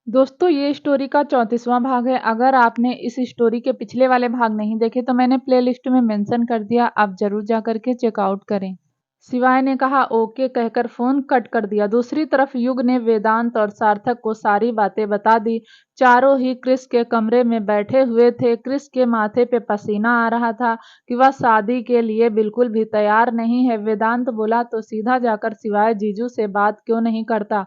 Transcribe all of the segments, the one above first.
दोस्तों ये स्टोरी का 34वां भाग है। अगर आपने इस स्टोरी के पिछले वाले भाग नहीं देखे तो मैंने प्लेलिस्ट में मेंशन कर दिया, आप जरूर जाकर के चेकआउट करें। शिवाय ने कहा ओके कहकर फोन कट कर दिया। दूसरी तरफ युग ने वेदांत और सार्थक को सारी बातें बता दी। चारों ही क्रिस के कमरे में बैठे हुए थे। क्रिस के माथे पे पसीना आ रहा था कि वह शादी के लिए बिल्कुल भी तैयार नहीं है। वेदांत बोला तो सीधा जाकर शिवाय जीजू से बात क्यों नहीं करता,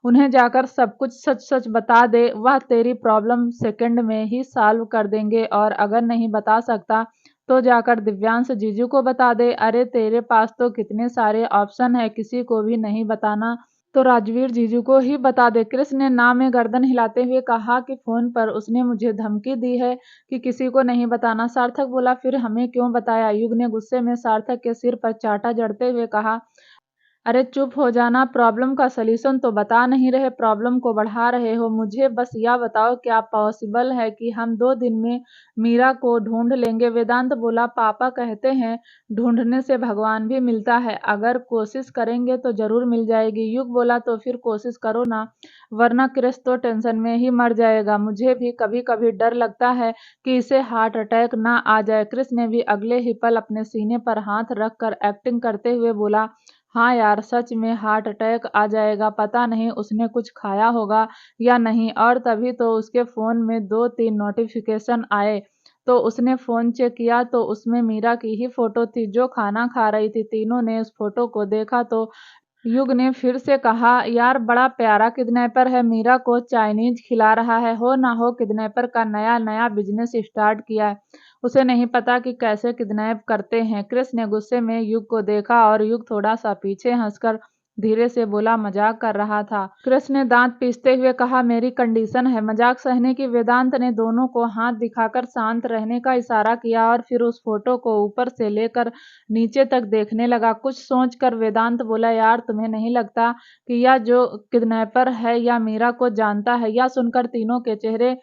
उन्हें जाकर सब कुछ सच सच बता दे, वह तेरी प्रॉब्लम सेकंड में ही सॉल्व कर देंगे। और अगर नहीं बता सकता तो जाकर दिव्यांश जीजू को बता दे। अरे तेरे पास तो कितने सारे ऑप्शन है, किसी को भी नहीं बताना तो राजवीर जीजू को ही बता दे। कृष्ण ने ना में गर्दन हिलाते हुए कहा कि फोन पर उसने मुझे धमकी दी है कि किसी को नहीं बताना। सार्थक बोला फिर हमें क्यों बताया। युग ने गुस्से में सार्थक के सिर पर चांटा जड़ते हुए कहा अरे चुप हो जाना, प्रॉब्लम का सलूशन तो बता नहीं रहे, प्रॉब्लम को बढ़ा रहे हो। मुझे बस यह बताओ क्या पॉसिबल है कि हम 2 दिन में मीरा को ढूंढ लेंगे। वेदांत बोला पापा कहते हैं ढूंढने से भगवान भी मिलता है, अगर कोशिश करेंगे तो जरूर मिल जाएगी। युग बोला तो फिर कोशिश करो ना, वरना क्रिस तो टेंशन में ही मर जाएगा। मुझे भी कभी कभी डर लगता है कि इसे हार्ट अटैक ना आ जाए। क्रिस ने भी अगले ही पल अपने सीने पर हाथ रखकर एक्टिंग करते हुए बोला हाँ यार सच में हार्ट अटैक आ जाएगा, पता नहीं उसने कुछ खाया होगा या नहीं। और तभी तो उसके फोन में 2-3 नोटिफिकेशन आए, तो उसने फोन चेक किया तो उसमें मीरा की ही फोटो थी जो खाना खा रही थी। तीनों ने उस फोटो को देखा तो युग ने फिर से कहा यार बड़ा प्यारा किडनैपर है, मीरा को चाइनीज खिला रहा है। हो ना हो किडनैपर का नया नया बिजनेस स्टार्ट किया है, उसे नहीं पता कि कैसे किडनैप करते हैं। क्रिस ने गुस्से में युग को देखा और युग थोड़ा सा पीछे हंसकर धीरे से बोला मजाक कर रहा था। क्रिस ने दांत पीसते हुए कहा मेरी कंडीशन है मजाक सहने की। वेदांत ने दोनों को हाथ दिखाकर शांत रहने का इशारा किया और फिर उस फोटो को ऊपर से लेकर नीचे तक देखने लगा। कुछ सोचकर वेदांत बोला यार तुम्हें नहीं लगता कि यह जो किडनैपर है या मीरा को जानता है। यह सुनकर तीनों के चेहरे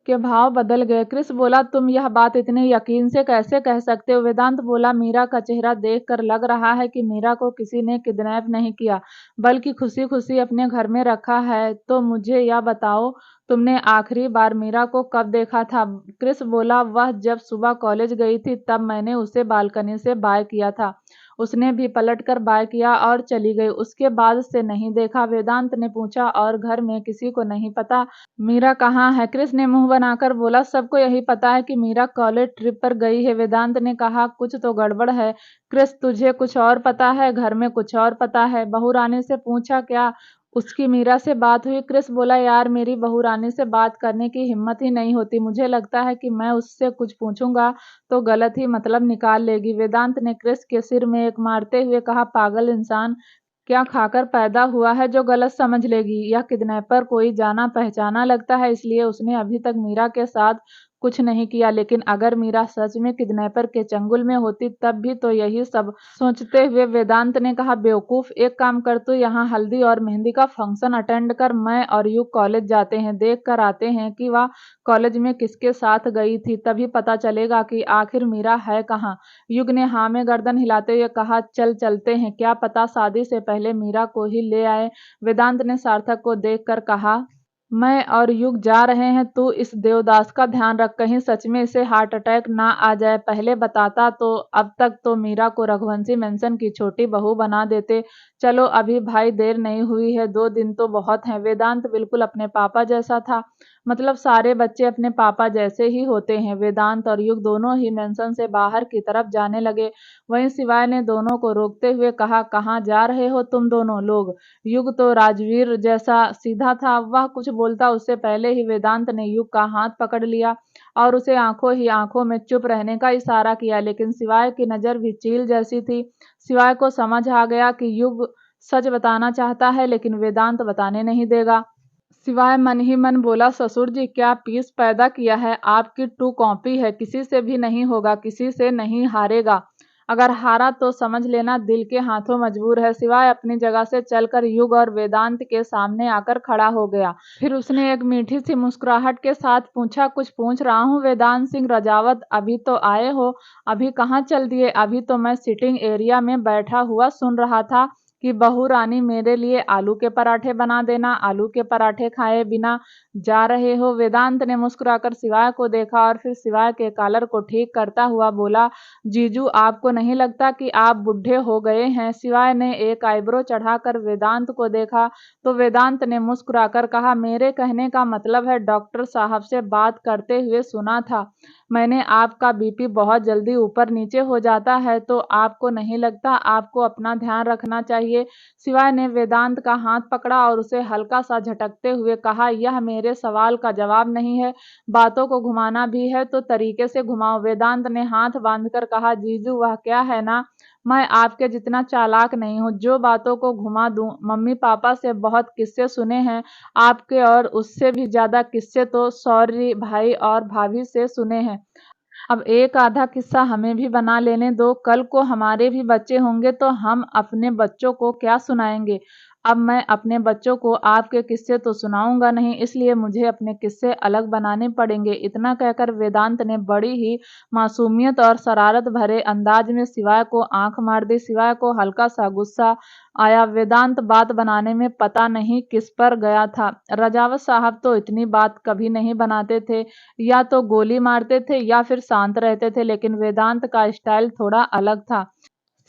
के भाव बदल गए। क्रिस बोला तुम यह बात इतने यकीन से कैसे कह सकते हो। वेदांत बोला मीरा का चेहरा देखकर लग रहा है कि मीरा को किसी ने किडनैप नहीं किया बल्कि खुशी खुशी अपने घर में रखा है। तो मुझे यह बताओ तुमने आखिरी बार मीरा को कब देखा था। क्रिस बोला वह जब सुबह कॉलेज गई थी तब मैंने उसे बालकनी से बाय किया था, उसने भी पलट कर बाय किया और चली गई, उसके बाद से नहीं देखा। वेदांत ने पूछा और घर में किसी को नहीं पता मीरा कहाँ है। क्रिस ने मुंह बनाकर बोला सबको यही पता है कि मीरा कॉलेज ट्रिप पर गई है। वेदांत ने कहा कुछ तो गड़बड़ है क्रिस, तुझे कुछ और पता है, घर में कुछ और पता है। बहू रानी से पूछा क्या उसकी मीरा से बात हुई। क्रिस बोला यार मेरी बहू रानी से बात करने की हिम्मत ही नहीं होती, मुझे लगता है कि मैं उससे कुछ पूछूंगा तो गलत ही मतलब निकाल लेगी। वेदांत ने क्रिस के सिर में एक मारते हुए कहा पागल इंसान, क्या खाकर पैदा हुआ है जो गलत समझ लेगी। यह किडनैपर कोई जाना पहचाना लगता है इसलिए उसने अभी तक मीरा के साथ कुछ नहीं किया, लेकिन अगर मीरा सच में किडनैपर के चंगुल में होती तब भी तो यही सब सोचते हुए वेदांत ने कहा बेवकूफ, एक काम कर तू यहाँ हल्दी और मेहंदी का फंक्शन अटेंड कर, मैं और यू कॉलेज जाते हैं, देख कर आते हैं कि वह कॉलेज में किसके साथ गई थी, तभी पता चलेगा कि आखिर मीरा है कहाँ। युग ने हाँ में गर्दन हिलाते हुए कहा चल चलते हैं, क्या पता शादी से पहले मीरा को ही ले आए। वेदांत ने सार्थक को देखकर कहा मैं और युग जा रहे हैं, तू इस देवदास का ध्यान रख, कहीं सच में इसे हार्ट अटैक ना आ जाए। पहले बताता तो अब तक तो मीरा को रघुवंशी मेंशन की छोटी बहू बना देते। चलो अभी भाई देर नहीं हुई है, 2 दिन तो बहुत हैं। वेदांत बिल्कुल अपने पापा जैसा था, मतलब सारे बच्चे अपने पापा जैसे ही होते हैं। वेदांत और युग दोनों ही मेंशन से बाहर की तरफ जाने लगे। वहीं शिवाय ने दोनों को रोकते हुए कहा कहाँ जा रहे हो तुम दोनों लोग। युग तो राजवीर जैसा सीधा था, वह कुछ बोलता उससे पहले ही वेदांत ने युग का हाथ पकड़ लिया और उसे आंखों ही आंखों में चुप रहने का इशारा किया। लेकिन शिवाय की नजर भी चील जैसी थी। शिवाय को समझ आ गया कि युग सच बताना चाहता है लेकिन वेदांत बताने नहीं देगा। शिवाय मन ही मन बोला ससुर जी क्या पीस पैदा किया है, आपकी टू कॉपी है, किसी से भी नहीं होगा, किसी से नहीं हारेगा, अगर हारा तो समझ लेना दिल के हाथों मजबूर है। शिवाय अपनी जगह से चलकर युग और वेदांत के सामने आकर खड़ा हो गया। फिर उसने एक मीठी सी मुस्कुराहट के साथ पूछा कुछ पूछ रहा हूँ वेदांत सिंह रजावत, अभी तो आए हो, अभी कहाँ चल दिए। अभी तो मैं सिटिंग एरिया में बैठा हुआ सुन रहा था कि बहू रानी मेरे लिए आलू के पराठे बना देना, आलू के पराठे खाए बिना जा रहे हो। वेदांत ने मुस्कुराकर शिवाय को देखा और फिर शिवाय के कॉलर को ठीक करता हुआ बोला, जीजू आपको नहीं लगता कि आप बुढ़े हो गए हैं? शिवाय ने एक आईब्रो चढ़ाकर वेदांत को देखा तो वेदांत ने मुस्कुराकर कहा, मेरे कहने का मतलब है डॉक्टर साहब से बात करते हुए सुना था मैंने आपका बीपी बहुत जल्दी ऊपर नीचे हो जाता है, तो आपको नहीं लगता आपको अपना ध्यान रखना चाहिए? शिवाय ने वेदांत का हाथ पकड़ा और उसे हल्का सा झटकते हुए कहा, यह मेरे सवाल का जवाब नहीं है, बातों को घुमाना भी है तो तरीके से घुमाओ। वेदांत ने हाथ बांधकर कहा, जीजू वह क्या है ना, मैं आपके जितना चालाक नहीं हूँ जो बातों को घुमा दूं। मम्मी पापा से बहुत किस्से सुने हैं आपके, और उससे भी ज्यादा किस्से तो सॉरी भाई और भाभी से सुने हैं। अब एक आधा किस्सा हमें भी बना लेने दो, कल को हमारे भी बच्चे होंगे तो हम अपने बच्चों को क्या सुनाएंगे? अब मैं अपने बच्चों को आपके किस्से तो सुनाऊंगा नहीं, इसलिए मुझे अपने किस्से अलग बनाने पड़ेंगे। इतना कहकर वेदांत ने बड़ी ही मासूमियत और शरारत भरे अंदाज में शिवाय को आंख मार दी। शिवाय को हल्का सा गुस्सा आया। वेदांत बात बनाने में पता नहीं किस पर गया था। रजावत साहब तो इतनी बात कभी नहीं बनाते थे, या तो गोली मारते थे या फिर शांत रहते थे, लेकिन वेदांत का स्टाइल थोड़ा अलग था।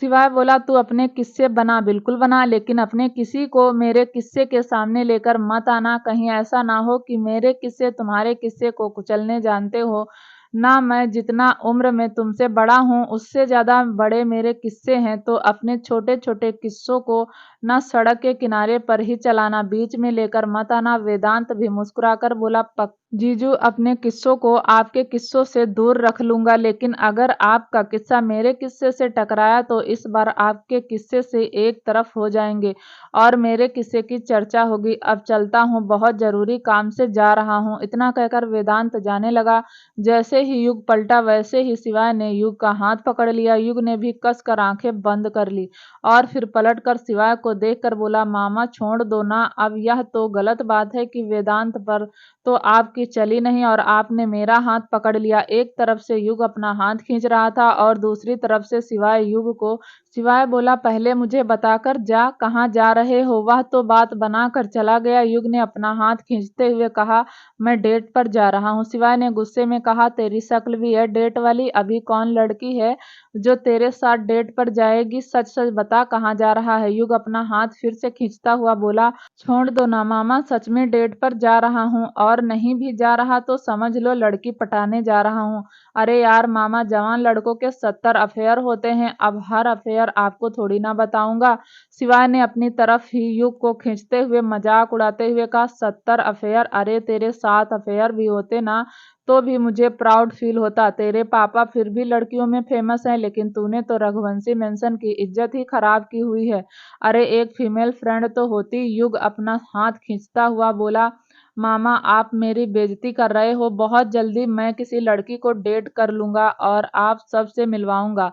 सिवाय बोला, तू अपने किस्से बना, बिल्कुल बना, लेकिन अपने किसी को मेरे किस्से के सामने लेकर मत आना। कहीं ऐसा ना हो कि मेरे किस्से तुम्हारे किस्से को कुचलने जानते हो ना। मैं जितना उम्र में तुमसे बड़ा हूँ उससे ज्यादा बड़े मेरे किस्से हैं, तो अपने छोटे छोटे किस्सों को ना सड़क के किनारे पर ही चलाना, बीच में लेकर मत आना। वेदांत भी मुस्कुराकर बोला, पक जीजू अपने किस्सों को आपके किस्सों से दूर रख लूंगा, लेकिन अगर आपका किस्सा मेरे किस्से से टकराया तो इस बार आपके किस्से से एक तरफ हो जाएंगे और मेरे किस्से की चर्चा होगी। अब चलता हूँ, बहुत जरूरी काम से जा रहा हूँ। इतना कहकर वेदांत जाने लगा। जैसे ही युग पलटा वैसे ही शिवाय ने युग का हाथ पकड़ लिया। युग ने भी कसकर आंखें बंद कर ली और फिर पलटकर शिवाय को देखकर बोला, मामा छोड़ दो ना, अब यह तो गलत बात है कि वेदांत पर तो आपकी चली नहीं और आपने मेरा हाथ पकड़ लिया। एक तरफ से युग अपना हाथ खींच रहा था और दूसरी तरफ से शिवाय युग को। शिवाय बोला, पहले मुझे बताकर जा, कहाँ जा रहे हो? वह तो बात बनाकर चला गया। युग ने अपना हाथ खींचते हुए कहा, मैं डेट पर जा रहा हूँ। शिवाय ने गुस्से में कहा, तेरी शक्ल भी है डेट वाली, अभी कौन लड़की है जो तेरे साथ डेट पर जाएगी? सच सच बता, कहाँ जा रहा है? युग अपना हाथ फिर से खींचता हुआ बोला, छोड़ दो ना मामा, सच में डेट पर जा रहा हूँ, और नहीं भी जा रहा तो समझ लो लड़की पटाने जा रहा हूँ। अरे यार मामा, जवान लड़कों के 70 अफेयर होते हैं, अब हर अफेयर आपको थोड़ी ना बताऊंगा। शिवाय ने अपनी तरफ ही युग को खींचते हुए मजाक उड़ाते हुए कहा, 70 अफेयर? अरे तेरे 7 अफेयर भी होते ना तो भी मुझे प्राउड फील होता। तेरे पापा फिर भी लड़कियों में फेमस हैं, लेकिन तूने तो रघुवंशी मेंशन की इज्जत ही खराब की हुई है। अरे एक फीमेल फ्रेंड तो होती। युग अपना हाथ खींचता हुआ बोला, मामा आप मेरी बेइज्जती कर रहे हो। बहुत जल्दी मैं किसी लड़की को डेट कर लूंगा और आप सबसे मिलवाऊंगा।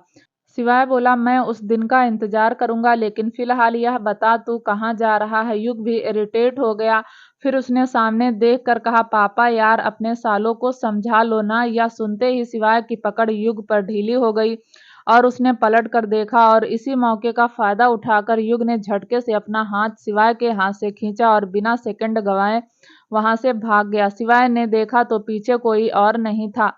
शिवाय बोला, मैं उस दिन का इंतजार करूंगा, लेकिन फिलहाल यह बता तू कहाँ जा रहा है? युग भी इरिटेट हो गया। फिर उसने सामने देख कर कहा, पापा यार अपने सालों को समझा लो ना। यह सुनते ही शिवाय की पकड़ युग पर ढीली हो गई और उसने पलट कर देखा, और इसी मौके का फायदा उठाकर युग ने झटके से अपना हाथ शिवाय के हाथ से खींचा और बिना सेकंड गंवाए वहां से भाग गया। शिवाय ने देखा तो पीछे कोई और नहीं था।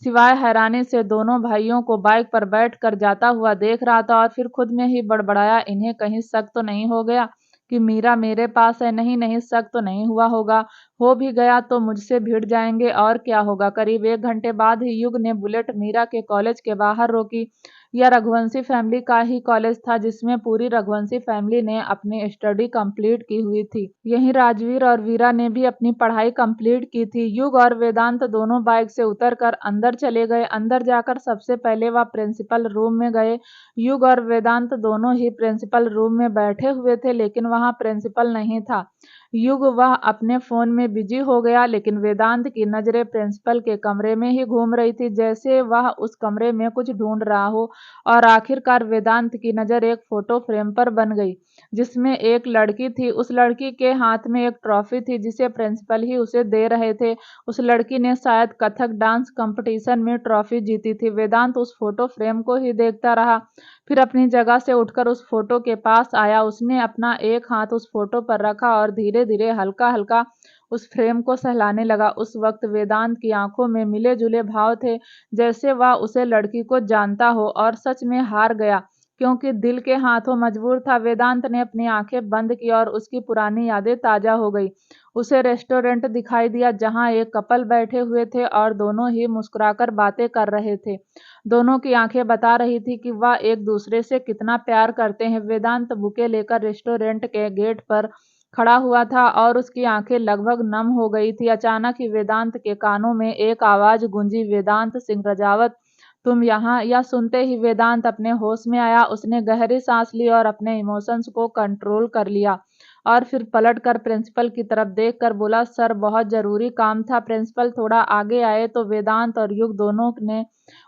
शिवाय हैरानी से दोनों भाइयों को बाइक पर बैठ कर जाता हुआ देख रहा था और फिर खुद में ही बड़बड़ाया, इन्हें कहीं शक तो नहीं हो गया कि मीरा मेरे पास है? नहीं नहीं, शक तो नहीं हुआ होगा, हो भी गया तो मुझसे भिड़ जाएंगे और क्या होगा। करीब 1 घंटे बाद ही युग ने बुलेट मीरा के कॉलेज के बाहर रोकी। यह रघुवंशी फैमिली का ही कॉलेज था, जिसमें पूरी रघुवंशी फैमिली ने अपनी स्टडी कंप्लीट की हुई थी। यहीं राजवीर और वीरा ने भी अपनी पढ़ाई कंप्लीट की थी। युग और वेदांत दोनों बाइक से उतरकर अंदर चले गए। अंदर जाकर सबसे पहले वह प्रिंसिपल रूम में गए। युग और वेदांत दोनों ही प्रिंसिपल रूम में बैठे हुए थे, लेकिन वहां प्रिंसिपल नहीं था। युग वह अपने फोन में बिजी हो गया, लेकिन वेदांत की नजरें प्रिंसिपल के कमरे में ही घूम रही थी, जैसे वह उस कमरे में कुछ ढूंढ रहा हो। और आखिरकार वेदांत की नजर एक फोटो फ्रेम पर बन गई। जिसमें एक लड़की थी। उस लड़की के हाथ में एक ट्रॉफी थी जिसे प्रिंसिपल ही उसे दे रहे थे। उस लड़की ने शायद कथक डांस कंपटीशन में ट्रॉफी जीती थी। वेदांत उस फोटो फ्रेम को ही देखता रहा, फिर अपनी जगह से उठकर उस फोटो के पास आया। उसने अपना एक हाथ उस फोटो पर रखा और धीरे धीरे हल्का हल्का उस फ्रेम को सहलाने लगा। उस वक्त वेदांत की आंखों में मिले जुले भाव थे, जैसे वह उसे लड़की को जानता हो और सच में हार गया क्योंकि दिल के हाथों मजबूर था। वेदांत ने अपनी आंखें बंद की और उसकी पुरानी यादें ताजा हो गई। उसे रेस्टोरेंट दिखाई दिया जहां एक कपल बैठे हुए थे और दोनों ही मुस्कुराकर बातें कर रहे थे। दोनों की आंखें बता रही थी कि वह एक दूसरे से कितना प्यार करते हैं। वेदांत बुके लेकर रेस्टोरेंट के गेट पर खड़ा हुआ था और उसकी आंखें लगभग नम हो गई थी। अचानक ही वेदांत के कानों में एक आवाज गूंजी, वेदांत सिंह रजावत, तुम यहाँ। यह सुनते ही वेदांत अपने होश में आया। उसने गहरी सांस ली और अपने इमोशंस को कंट्रोल कर लिया और फिर पलट कर प्रिंसिपल की तरफ देख कर बोला, सर बहुत जरूरी काम था। प्रिंसिपल थोड़ा आगे आए तो वेदांत और युग दोनों ने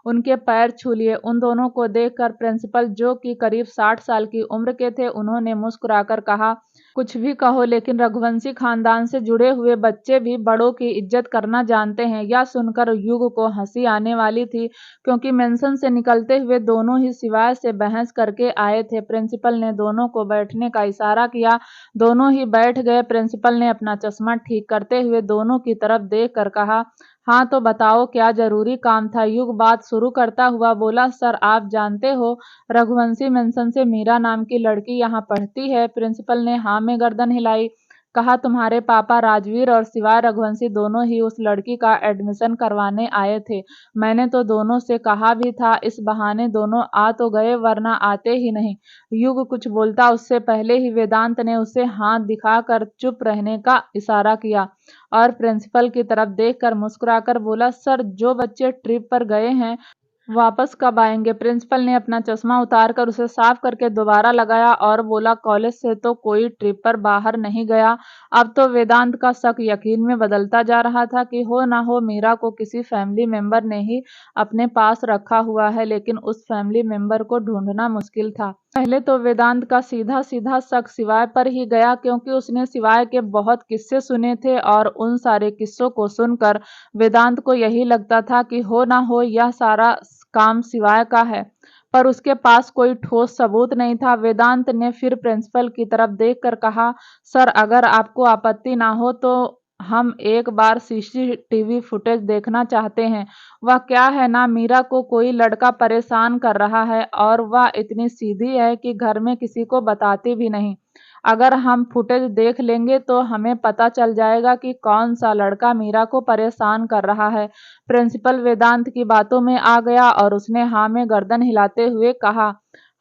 उनके पैर छू लिए। उन दोनों को देखकर प्रिंसिपल, जो कि करीब 60 साल की उम्र के थे, उन्होंने मुस्कुराकर कहा, कुछ भी कहो लेकिन रघुवंशी खानदान से जुड़े हुए बच्चे भी बड़ों की इज्जत करना जानते हैं। यह सुनकर युग को हंसी आने वाली थी क्योंकि मेंशन से निकलते हुए दोनों ही सिवाय से बहस करके आए थे। प्रिंसिपल ने दोनों को बैठने का इशारा किया। दोनों ही बैठ गए। प्रिंसिपल ने अपना चश्मा ठीक करते हुए दोनों की तरफ देख कर कहा, हाँ तो बताओ क्या जरूरी काम था। युग बात शुरू करता हुआ बोला, सर आप जानते हो रघुवंशी मेंशन से मीरा नाम की लड़की यहाँ पढ़ती है। प्रिंसिपल ने हाँ में गर्दन हिलाई। कहा, तुम्हारे पापा राजवीर और सिवाय रघुवंशी दोनों ही उस लड़की का एडमिशन करवाने आए थे। मैंने तो दोनों से कहा भी था, इस बहाने दोनों आ तो गए वरना आते ही नहीं। युग कुछ बोलता उससे पहले ही वेदांत ने उसे हाथ दिखाकर चुप रहने का इशारा किया और प्रिंसिपल की तरफ देखकर मुस्कुराकर बोला, सर जो बच्चे ट्रिप पर गए हैं वापस कब आएंगे। प्रिंसिपल ने अपना चश्मा उतारकर उसे साफ करके दोबारा लगाया और बोला, कॉलेज से तो कोई ट्रिप पर बाहर नहीं गया। अब तो वेदांत का शक यकीन में बदलता जा रहा था कि हो ना हो मीरा को किसी फैमिली मेंबर ने ही अपने पास रखा हुआ है, लेकिन उस फैमिली मेंबर को ढूंढना मुश्किल था। पहले तो वेदांत का सीधा सीधा शक सिवाय पर ही गया क्योंकि उसने सिवाय के बहुत किस्से सुने थे और उन सारे किस्सों को सुनकर वेदांत को यही लगता था कि हो ना हो यह सारा काम सिवाय का है, पर उसके पास कोई ठोस सबूत नहीं था। वेदांत ने फिर प्रिंसिपल की तरफ देखकर कहा, सर अगर आपको आपत्ति ना हो तो हम एक बार सीसीटीवी फुटेज देखना चाहते हैं। वह क्या है ना, मीरा को कोई लड़का परेशान कर रहा है और वह इतनी सीधी है कि घर में किसी को बताती भी नहीं। अगर हम फुटेज देख लेंगे तो हमें पता चल जाएगा कि कौन सा लड़का मीरा को परेशान कर रहा है। प्रिंसिपल वेदांत की बातों में आ गया और उसने हाँ में गर्दन हिलाते हुए कहा,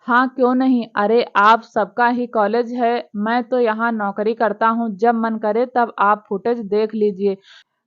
हाँ क्यों नहीं। अरे आप सबका ही कॉलेज है, मैं तो यहाँ नौकरी करता हूँ, जब मन करे तब आप फुटेज देख लीजिए,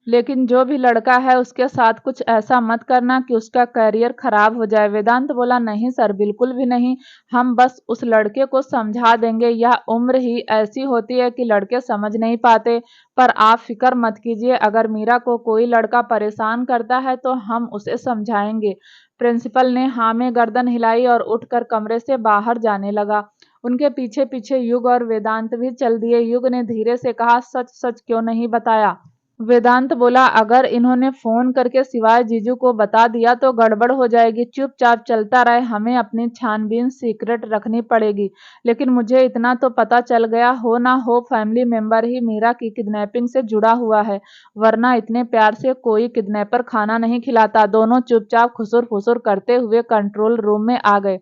लेकिन जो भी लड़का है उसके साथ कुछ ऐसा मत करना कि उसका करियर खराब हो जाए। वेदांत बोला, नहीं सर बिल्कुल भी नहीं, हम बस उस लड़के को समझा देंगे। यह उम्र ही ऐसी होती है कि लड़के समझ नहीं पाते, पर आप फिक्र मत कीजिए, अगर मीरा को कोई लड़का परेशान करता है तो हम उसे समझाएंगे। प्रिंसिपल ने हाँ में गर्दन हिलाई और उठकर कमरे से बाहर जाने लगा। उनके पीछे पीछे युग और वेदांत भी चल दिए। युग ने धीरे से कहा, सच सच क्यों नहीं बताया। वेदांत बोला, अगर इन्होंने फोन करके सिवाय जीजू को बता दिया तो गड़बड़ हो जाएगी। चुपचाप चलता रहे, हमें अपनी छानबीन सीक्रेट रखनी पड़ेगी। लेकिन मुझे इतना तो पता चल गया, हो ना हो फैमिली मेंबर ही मीरा की किडनैपिंग से जुड़ा हुआ है, वरना इतने प्यार से कोई किडनैपर खाना नहीं खिलाता। दोनों चुपचाप खुसुर फुसुर करते हुए कंट्रोल रूम में आ गए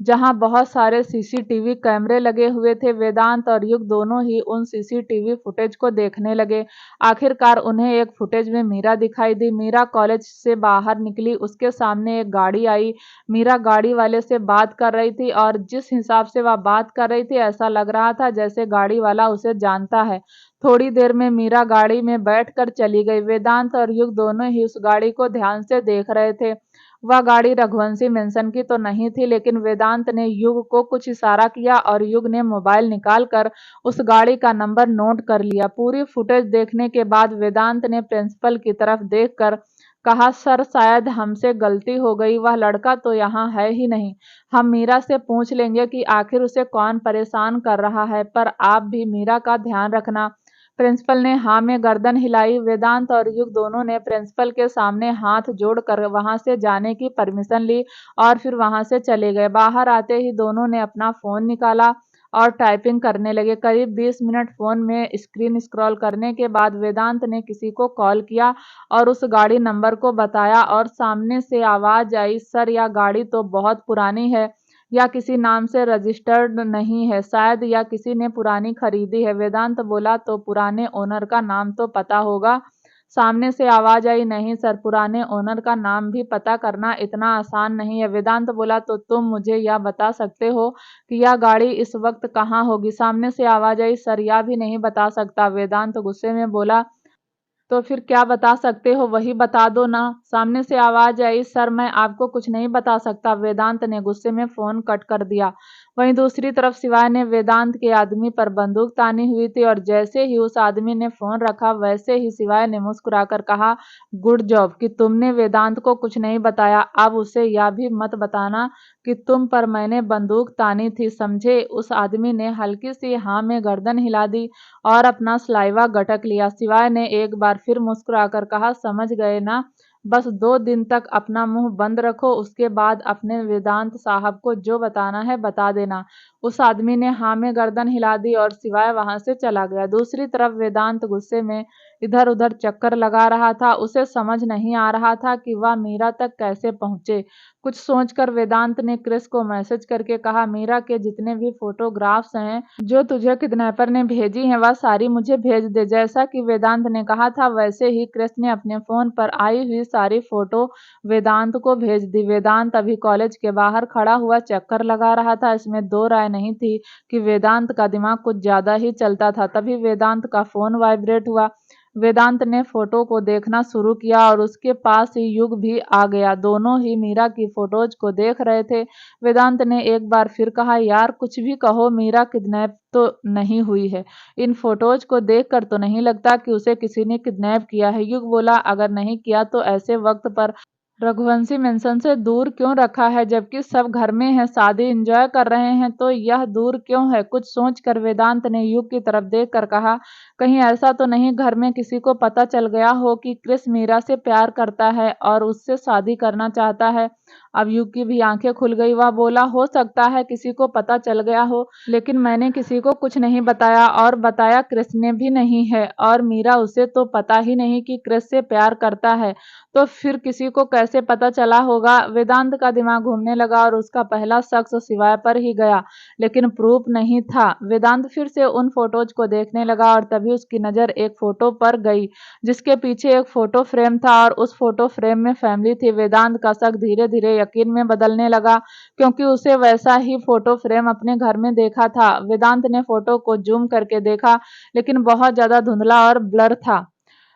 जहां बहुत सारे सीसीटीवी कैमरे लगे हुए थे। वेदांत और युग दोनों ही उन सीसीटीवी फुटेज को देखने लगे। आखिरकार उन्हें एक फुटेज में मीरा दिखाई दी। मीरा कॉलेज से बाहर निकली, उसके सामने एक गाड़ी आई। मीरा गाड़ी वाले से बात कर रही थी और जिस हिसाब से वह बात कर रही थी ऐसा लग रहा था जैसे गाड़ी वाला उसे जानता है। थोड़ी देर में मीरा गाड़ी में बैठकर चली गई। वेदांत और युग दोनों ही उस गाड़ी को ध्यान से देख रहे थे। वह गाड़ी रघुवंशी मेंशन की तो नहीं थी, लेकिन वेदांत ने युग को कुछ इशारा किया और युग ने मोबाइल निकालकर उस गाड़ी का नंबर नोट कर लिया। पूरी फुटेज देखने के बाद वेदांत ने प्रिंसिपल की तरफ देखकर कहा, सर शायद हमसे गलती हो गई, वह लड़का तो यहाँ है ही नहीं। हम मीरा से पूछ लेंगे कि आखिर उसे कौन परेशान कर रहा है, पर आप भी मीरा का ध्यान रखना। प्रिंसिपल ने हाँ में गर्दन हिलाई। वेदांत और युग दोनों ने प्रिंसिपल के सामने हाथ जोड़कर वहां से जाने की परमिशन ली और फिर वहां से चले गए। बाहर आते ही दोनों ने अपना फोन निकाला और टाइपिंग करने लगे। करीब 20 मिनट फोन में स्क्रीन स्क्रॉल करने के बाद वेदांत ने किसी को कॉल किया और उस गाड़ी नंबर को बताया और सामने से आवाज आई, सर यह गाड़ी तो बहुत पुरानी है या किसी नाम से रजिस्टर्ड नहीं है, शायद या किसी ने पुरानी खरीदी है। वेदांत बोला, तो पुराने ओनर का नाम तो पता होगा। सामने से आवाज आई, नहीं सर, पुराने ओनर का नाम भी पता करना इतना आसान नहीं है। वेदांत बोला, तो तुम मुझे यह बता सकते हो कि यह गाड़ी इस वक्त कहाँ होगी? सामने से आवाज आई, सर यह भी नहीं बता सकता। वेदांत गुस्से में बोला, तो फिर क्या बता सकते हो वही बता दो ना। सामने से आवाज आई, सर मैं आपको कुछ नहीं बता सकता। वेदांत ने गुस्से में फोन कट कर दिया। वहीं दूसरी तरफ शिवाय ने वेदांत के आदमी पर बंदूक तानी हुई थी और जैसे ही उस आदमी ने फोन रखा वैसे ही शिवाय ने मुस्कुराकर कहा, गुड जॉब कि तुमने वेदांत को कुछ नहीं बताया। अब उसे यह भी मत बताना कि तुम पर मैंने बंदूक तानी थी, समझे? उस आदमी ने हल्की सी हाँ में गर्दन हिला दी और अपना सलाइवा गटक लिया। शिवाय ने एक बार फिर मुस्कुराकर कहा, समझ गए ना? बस 2 दिन तक अपना मुंह बंद रखो, उसके बाद अपने वेदांत साहब को जो बताना है बता देना। उस आदमी ने हाँ में गर्दन हिला दी और शिवाय वहां से चला गया। दूसरी तरफ वेदांत गुस्से में इधर उधर चक्कर लगा रहा था। उसे समझ नहीं आ रहा था कि वह मीरा तक कैसे पहुंचे। कुछ सोचकर वेदांत ने क्रिस को मैसेज करके कहा, मीरा के जितने भी फोटोग्राफ्स हैं जो तुझे किडनैपर ने भेजी हैं वह सारी मुझे भेज दे। जैसा कि वेदांत ने कहा था वैसे ही क्रिस ने अपने फोन पर आई हुई सारी फोटो वेदांत को भेज दी। वेदांत अभी कॉलेज के बाहर खड़ा हुआ चक्कर लगा रहा था। इसमें दो राय नहीं थी कि वेदांत का दिमाग कुछ ज्यादा ही चलता था। तभी वेदांत का फोन वाइब्रेट हुआ। वेदांत ने फोटो को देखना शुरू किया और उसके पास ही युग भी आ गया। दोनों ही मीरा की फोटोज को देख रहे थे। वेदांत ने एक बार फिर कहा, यार कुछ भी कहो, मीरा किडनैप तो नहीं हुई है। इन फोटोज को देखकर तो नहीं लगता कि उसे किसी ने किडनैप किया है। युग बोला, अगर नहीं किया तो ऐसे वक्त पर रघुवंशी मेंशन से दूर क्यों रखा है? जबकि सब घर में हैं, शादी एंजॉय कर रहे हैं, तो यह दूर क्यों है? कुछ सोचकर वेदांत ने युग की तरफ देखकर कहा, कहीं ऐसा तो नहीं घर में किसी को पता चल गया हो कि क्रिस मीरा से प्यार करता है और उससे शादी करना चाहता है? अब युग की भी आंखें खुल गई। वह बोला, हो सकता है किसी को पता चल गया हो, लेकिन मैंने किसी को कुछ नहीं बताया और बताया क्रिस ने भी नहीं है। और मीरा, उसे तो पता ही नहीं कि क्रिस से प्यार करता है, तो फिर किसी को कैसे पता चला होगा? वेदांत का दिमाग घूमने लगा और उसका पहला शख्स शिवाय पर ही गया, लेकिन प्रूफ नहीं था। वेदांत फिर से उन फोटोज को देखने लगा और तभी उसकी नजर एक फोटो पर गई जिसके पीछे एक फोटो फ्रेम था और उस फोटो फ्रेम में फैमिली थी। वेदांत का शक धीरे धीरे यकीन में बदलने लगा क्योंकि उसे वैसा ही फोटो फ्रेम अपने घर में देखा था। वेदांत ने फोटो को जूम करके देखा, लेकिन बहुत ज्यादा धुंधला और ब्लर था।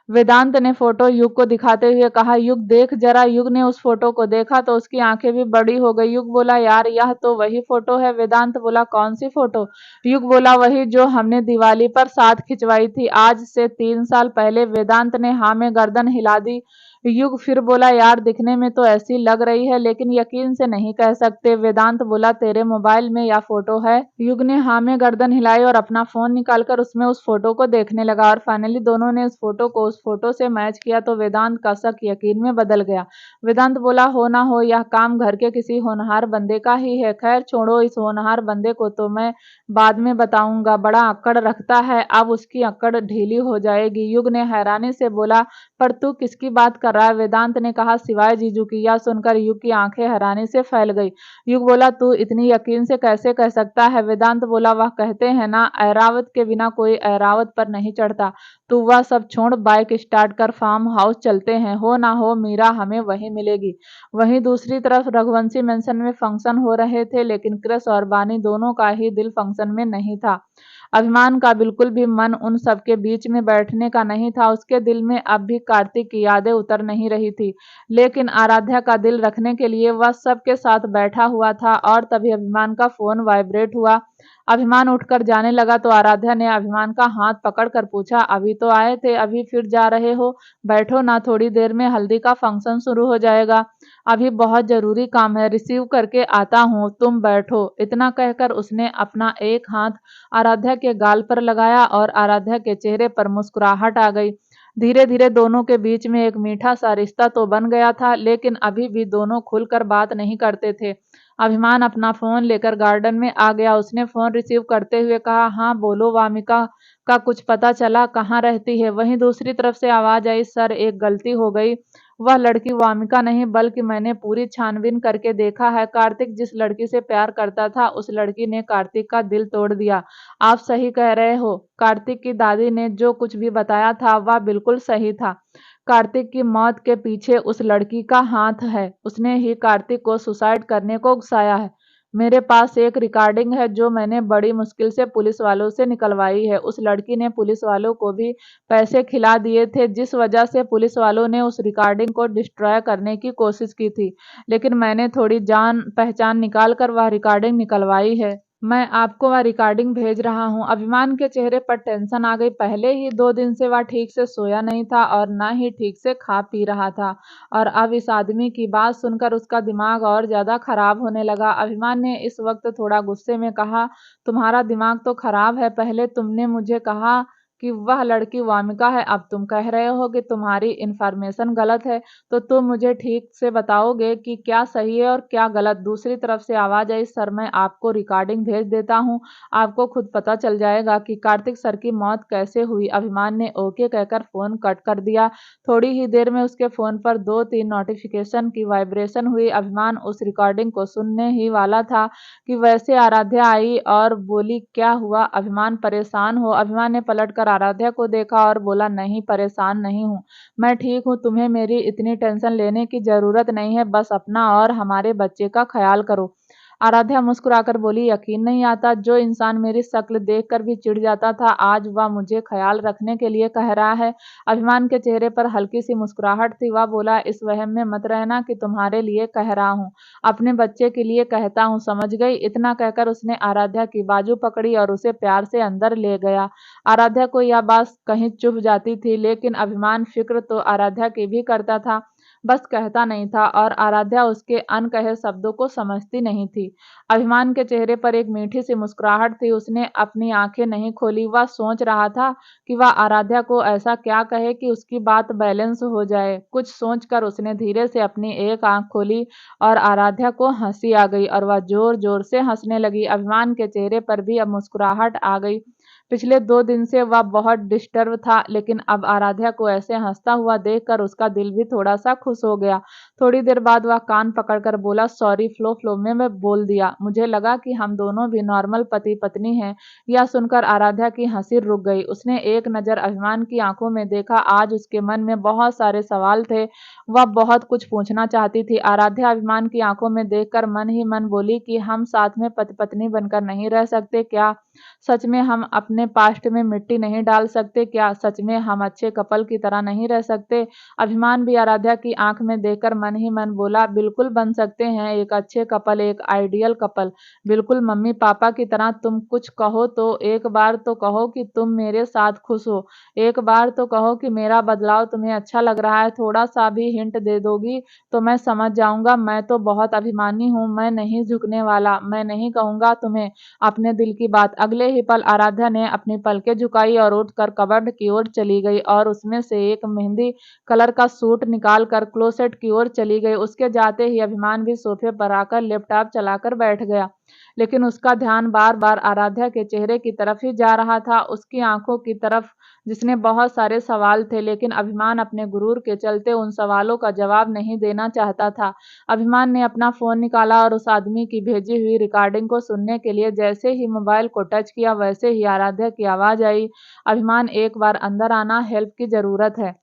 वेदांत ने फोटो युग को दिखाते हुए कहा, युग देख जरा। युग ने उस फोटो को देखा तो उसकी आंखें भी बड़ी हो गई। युग बोला, यार यह तो वही फोटो है। वेदांत बोला, कौन सी फोटो? युग बोला, वही जो हमने दिवाली पर साथ खिंचवाई थी आज से 3 साल पहले। वेदांत ने हाँ में गर्दन हिला दी। युग फिर बोला, यार दिखने में तो ऐसी लग रही है लेकिन यकीन से नहीं कह सकते। वेदांत बोला, तेरे मोबाइल में यह फोटो है? युग ने हाँ में गर्दन हिलाई और अपना फोन निकालकर उसमें उस फोटो को देखने लगा और फाइनली दोनों ने उस फोटो को उस फोटो से मैच किया तो वेदांत का शक यकीन में बदल गया। वेदांत बोला, हो ना हो यह काम घर के किसी होनहार बंदे का ही है। खैर छोड़ो, इस होनहार बंदे को तो मैं बाद में बताऊंगा, बड़ा अक्कड़ रखता है, अब उसकी अक्कड़ ढीली हो जाएगी। युग ने हैरानी से बोला, पर तू किसकी बात कर रहा है? वेदांत ने कहा, सिवाय जीजू की। यह सुनकर युग की आंखें हैरानी से फैल गई। युग बोला, तू इतनी यकीन से कैसे कह सकता है? वेदांत बोला, वह कहते हैं ना, ऐरावत के बिना कोई ऐरावत पर नहीं चढ़ता। तू वह सब छोड़, बाइक स्टार्ट कर, फार्म हाउस चलते हैं। हो ना हो मीरा हमें वहीं मिलेगी। वहीं दूसरी तरफ रघुवंशी मेंशन में फंक्शन हो रहे थे, लेकिन क्रिस और बानी दोनों का ही दिल फंक्शन में नहीं था। अभिमान का बिल्कुल भी मन उन सबके बीच में बैठने का नहीं था। उसके दिल में अब भी कार्तिक की यादें उतर नहीं रही थी, लेकिन आराध्या का दिल रखने के लिए वह सबके साथ बैठा हुआ था। और तभी अभिमान का फोन वाइब्रेट हुआ। अभिमान उठकर जाने लगा तो आराध्या ने अभिमान का हाथ पकड़कर पूछा, अभी तो आए थे, अभी फिर जा रहे हो? बैठो ना, थोड़ी देर में हल्दी का फंक्शन शुरू हो जाएगा। अभी बहुत जरूरी काम है, रिसीव करके आता हूँ, तुम बैठो। इतना कहकर उसने अपना एक हाथ आराध्या के गाल पर लगाया और आराध्या के चेहरे पर मुस्कुराहट आ गई। धीरे धीरे दोनों के बीच में एक मीठा सा रिश्ता तो बन गया था, लेकिन अभी भी दोनों खुलकर बात नहीं करते थे। अभिमान अपना फोन लेकर गार्डन में आ गया। उसने फोन रिसीव करते हुए कहा, हाँ बोलो वामिका, का कुछ पता चला? कहाँ रहती है? वहीं दूसरी तरफ से आवाज आई, सर एक गलती हो गई। वह लड़की वामिका नहीं, बल्कि मैंने पूरी छानबीन करके देखा है। कार्तिक जिस लड़की से प्यार करता था उस लड़की ने कार्तिक का दिल तोड़ दिया। आप सही कह रहे हो। कार्तिक की दादी ने जो कुछ भी बताया था वह बिल्कुल सही था। कार्तिक की मौत के पीछे उस लड़की का हाथ है। उसने ही कार्तिक को सुसाइड करने को उकसाया है। मेरे पास एक रिकॉर्डिंग है जो मैंने बड़ी मुश्किल से पुलिस वालों से निकलवाई है। उस लड़की ने पुलिस वालों को भी पैसे खिला दिए थे, जिस वजह से पुलिस वालों ने उस रिकॉर्डिंग को डिस्ट्रॉय करने की कोशिश की थी, लेकिन मैंने थोड़ी जान पहचान निकाल कर वह रिकॉर्डिंग निकलवाई है। मैं आपको वह रिकॉर्डिंग भेज रहा हूँ। अभिमान के चेहरे पर टेंशन आ गई। पहले ही 2 दिन से वह ठीक से सोया नहीं था और न ही ठीक से खा पी रहा था, और अब इस आदमी की बात सुनकर उसका दिमाग और ज्यादा खराब होने लगा। अभिमान ने इस वक्त थोड़ा गुस्से में कहा, तुम्हारा दिमाग तो खराब है। पहले तुमने मुझे कहा कि वह लड़की वामिका है, अब तुम कह रहे हो कि तुम्हारी इन्फॉर्मेशन गलत है। तो तुम मुझे ठीक से बताओगे कि क्या सही है और क्या गलत? दूसरी तरफ से आवाज आई, सर मैं आपको रिकॉर्डिंग भेज देता हूँ, आपको खुद पता चल जाएगा कि कार्तिक सर की मौत कैसे हुई। अभिमान ने ओके कहकर फोन कट कर दिया। थोड़ी ही देर में उसके फोन पर 2-3 नोटिफिकेशन की वाइब्रेशन हुई। अभिमान उस रिकॉर्डिंग को सुनने ही वाला था कि वैसे आराध्या आई और बोली, क्या हुआ अभिमान, परेशान हो? अभिमान ने पलटकर आराध्या को देखा और बोला, नहीं परेशान नहीं हूँ, मैं ठीक हूँ। तुम्हें मेरी इतनी टेंशन लेने की जरूरत नहीं है, बस अपना और हमारे बच्चे का ख्याल करो। आराध्या मुस्कुराकर बोली, यकीन नहीं आता, जो इंसान मेरी शक्ल देखकर भी चिढ़ जाता था आज वह मुझे ख्याल रखने के लिए कह रहा है। अभिमान के चेहरे पर हल्की सी मुस्कुराहट थी। वह बोला, इस वहम में मत रहना कि तुम्हारे लिए कह रहा हूँ, अपने बच्चे के लिए कहता हूँ, समझ गई? इतना कहकर उसने आराध्या की बाजू पकड़ी और उसे प्यार से अंदर ले गया। आराध्या को यह बात कहीं चुभ जाती थी, लेकिन अभिमान फिक्र तो आराध्या की भी करता था, बस कहता नहीं था, और आराध्या उसके अनकहे शब्दों को समझती नहीं थी। अभिमान के चेहरे पर एक मीठी सी मुस्कुराहट थी। उसने अपनी आंखें नहीं खोली। वह सोच रहा था कि वह आराध्या को ऐसा क्या कहे कि उसकी बात बैलेंस हो जाए। कुछ सोचकर उसने धीरे से अपनी एक आंख खोली और आराध्या को हंसी आ गई और वह जोर जोर से हंसने लगी। अभिमान के चेहरे पर भी अब मुस्कुराहट आ गई। पिछले 2 दिन से वह बहुत डिस्टर्ब था, लेकिन अब आराध्या को ऐसे हंसता हुआ देखकर उसका दिल भी थोड़ा सा खुश हो गया। थोड़ी देर बाद वह कान पकड़कर बोला, सॉरी, फ्लो फ्लो में मैं बोल दिया, मुझे लगा कि हम दोनों भी नॉर्मल पति पत्नी हैं। यह सुनकर आराध्या की हंसी रुक गई। उसने एक नजर अभिमान की आंखों में देखा। आज उसके मन में बहुत सारे सवाल थे। वह बहुत कुछ पूछना चाहती थी। आराध्या अभिमान की आंखों में देखकर मन ही मन बोली कि हम साथ में पति पत्नी बनकर नहीं रह सकते क्या? सच में हम अपने पास्ट में मिट्टी नहीं डाल सकते क्या? सच में हम अच्छे कपल की तरह नहीं रह सकते? अभिमान भी आराध्या की आंख में देखकर मन ही मन बोला, बिल्कुल बन सकते हैं एक अच्छे कपल, एक आइडियल कपल, बिल्कुल मम्मी पापा की तरह। तुम कुछ कहो तो एक बार तो कहो कि तुम मेरे साथ खुश हो, एक बार तो कहो कि मेरा बदलाव तुम्हें अच्छा लग रहा है। थोड़ा सा भी हिंट दे दोगी तो मैं समझ जाऊंगा। मैं तो बहुत अभिमानी हूँ, मैं नहीं झुकने वाला, मैं नहीं कहूंगा तुम्हें अपने दिल की बात। अगले ही पल आराध्या ने अपनी पलकें झुकाई और उठकर कबर्ड की ओर चली गई और उसमें से एक मेहंदी कलर का सूट निकाल कर क्लोसेट की ओर चली गई। उसके जाते ही अभिमान भी सोफे पर आकर लैपटॉप चलाकर बैठ गया, लेकिन उसका ध्यान बार बार आराध्या के चेहरे की तरफ ही जा रहा था, उसकी आंखों की तरफ जिसमें बहुत सारे सवाल थे, लेकिन अभिमान अपने गुरूर के चलते उन सवालों का जवाब नहीं देना चाहता था। अभिमान ने अपना फोन निकाला और उस आदमी की भेजी हुई रिकॉर्डिंग को सुनने के लिए जैसे ही मोबाइल को टच किया, वैसे ही आराध्या की आवाज आई, अभिमान एक बार अंदर आना, हेल्प की जरूरत है।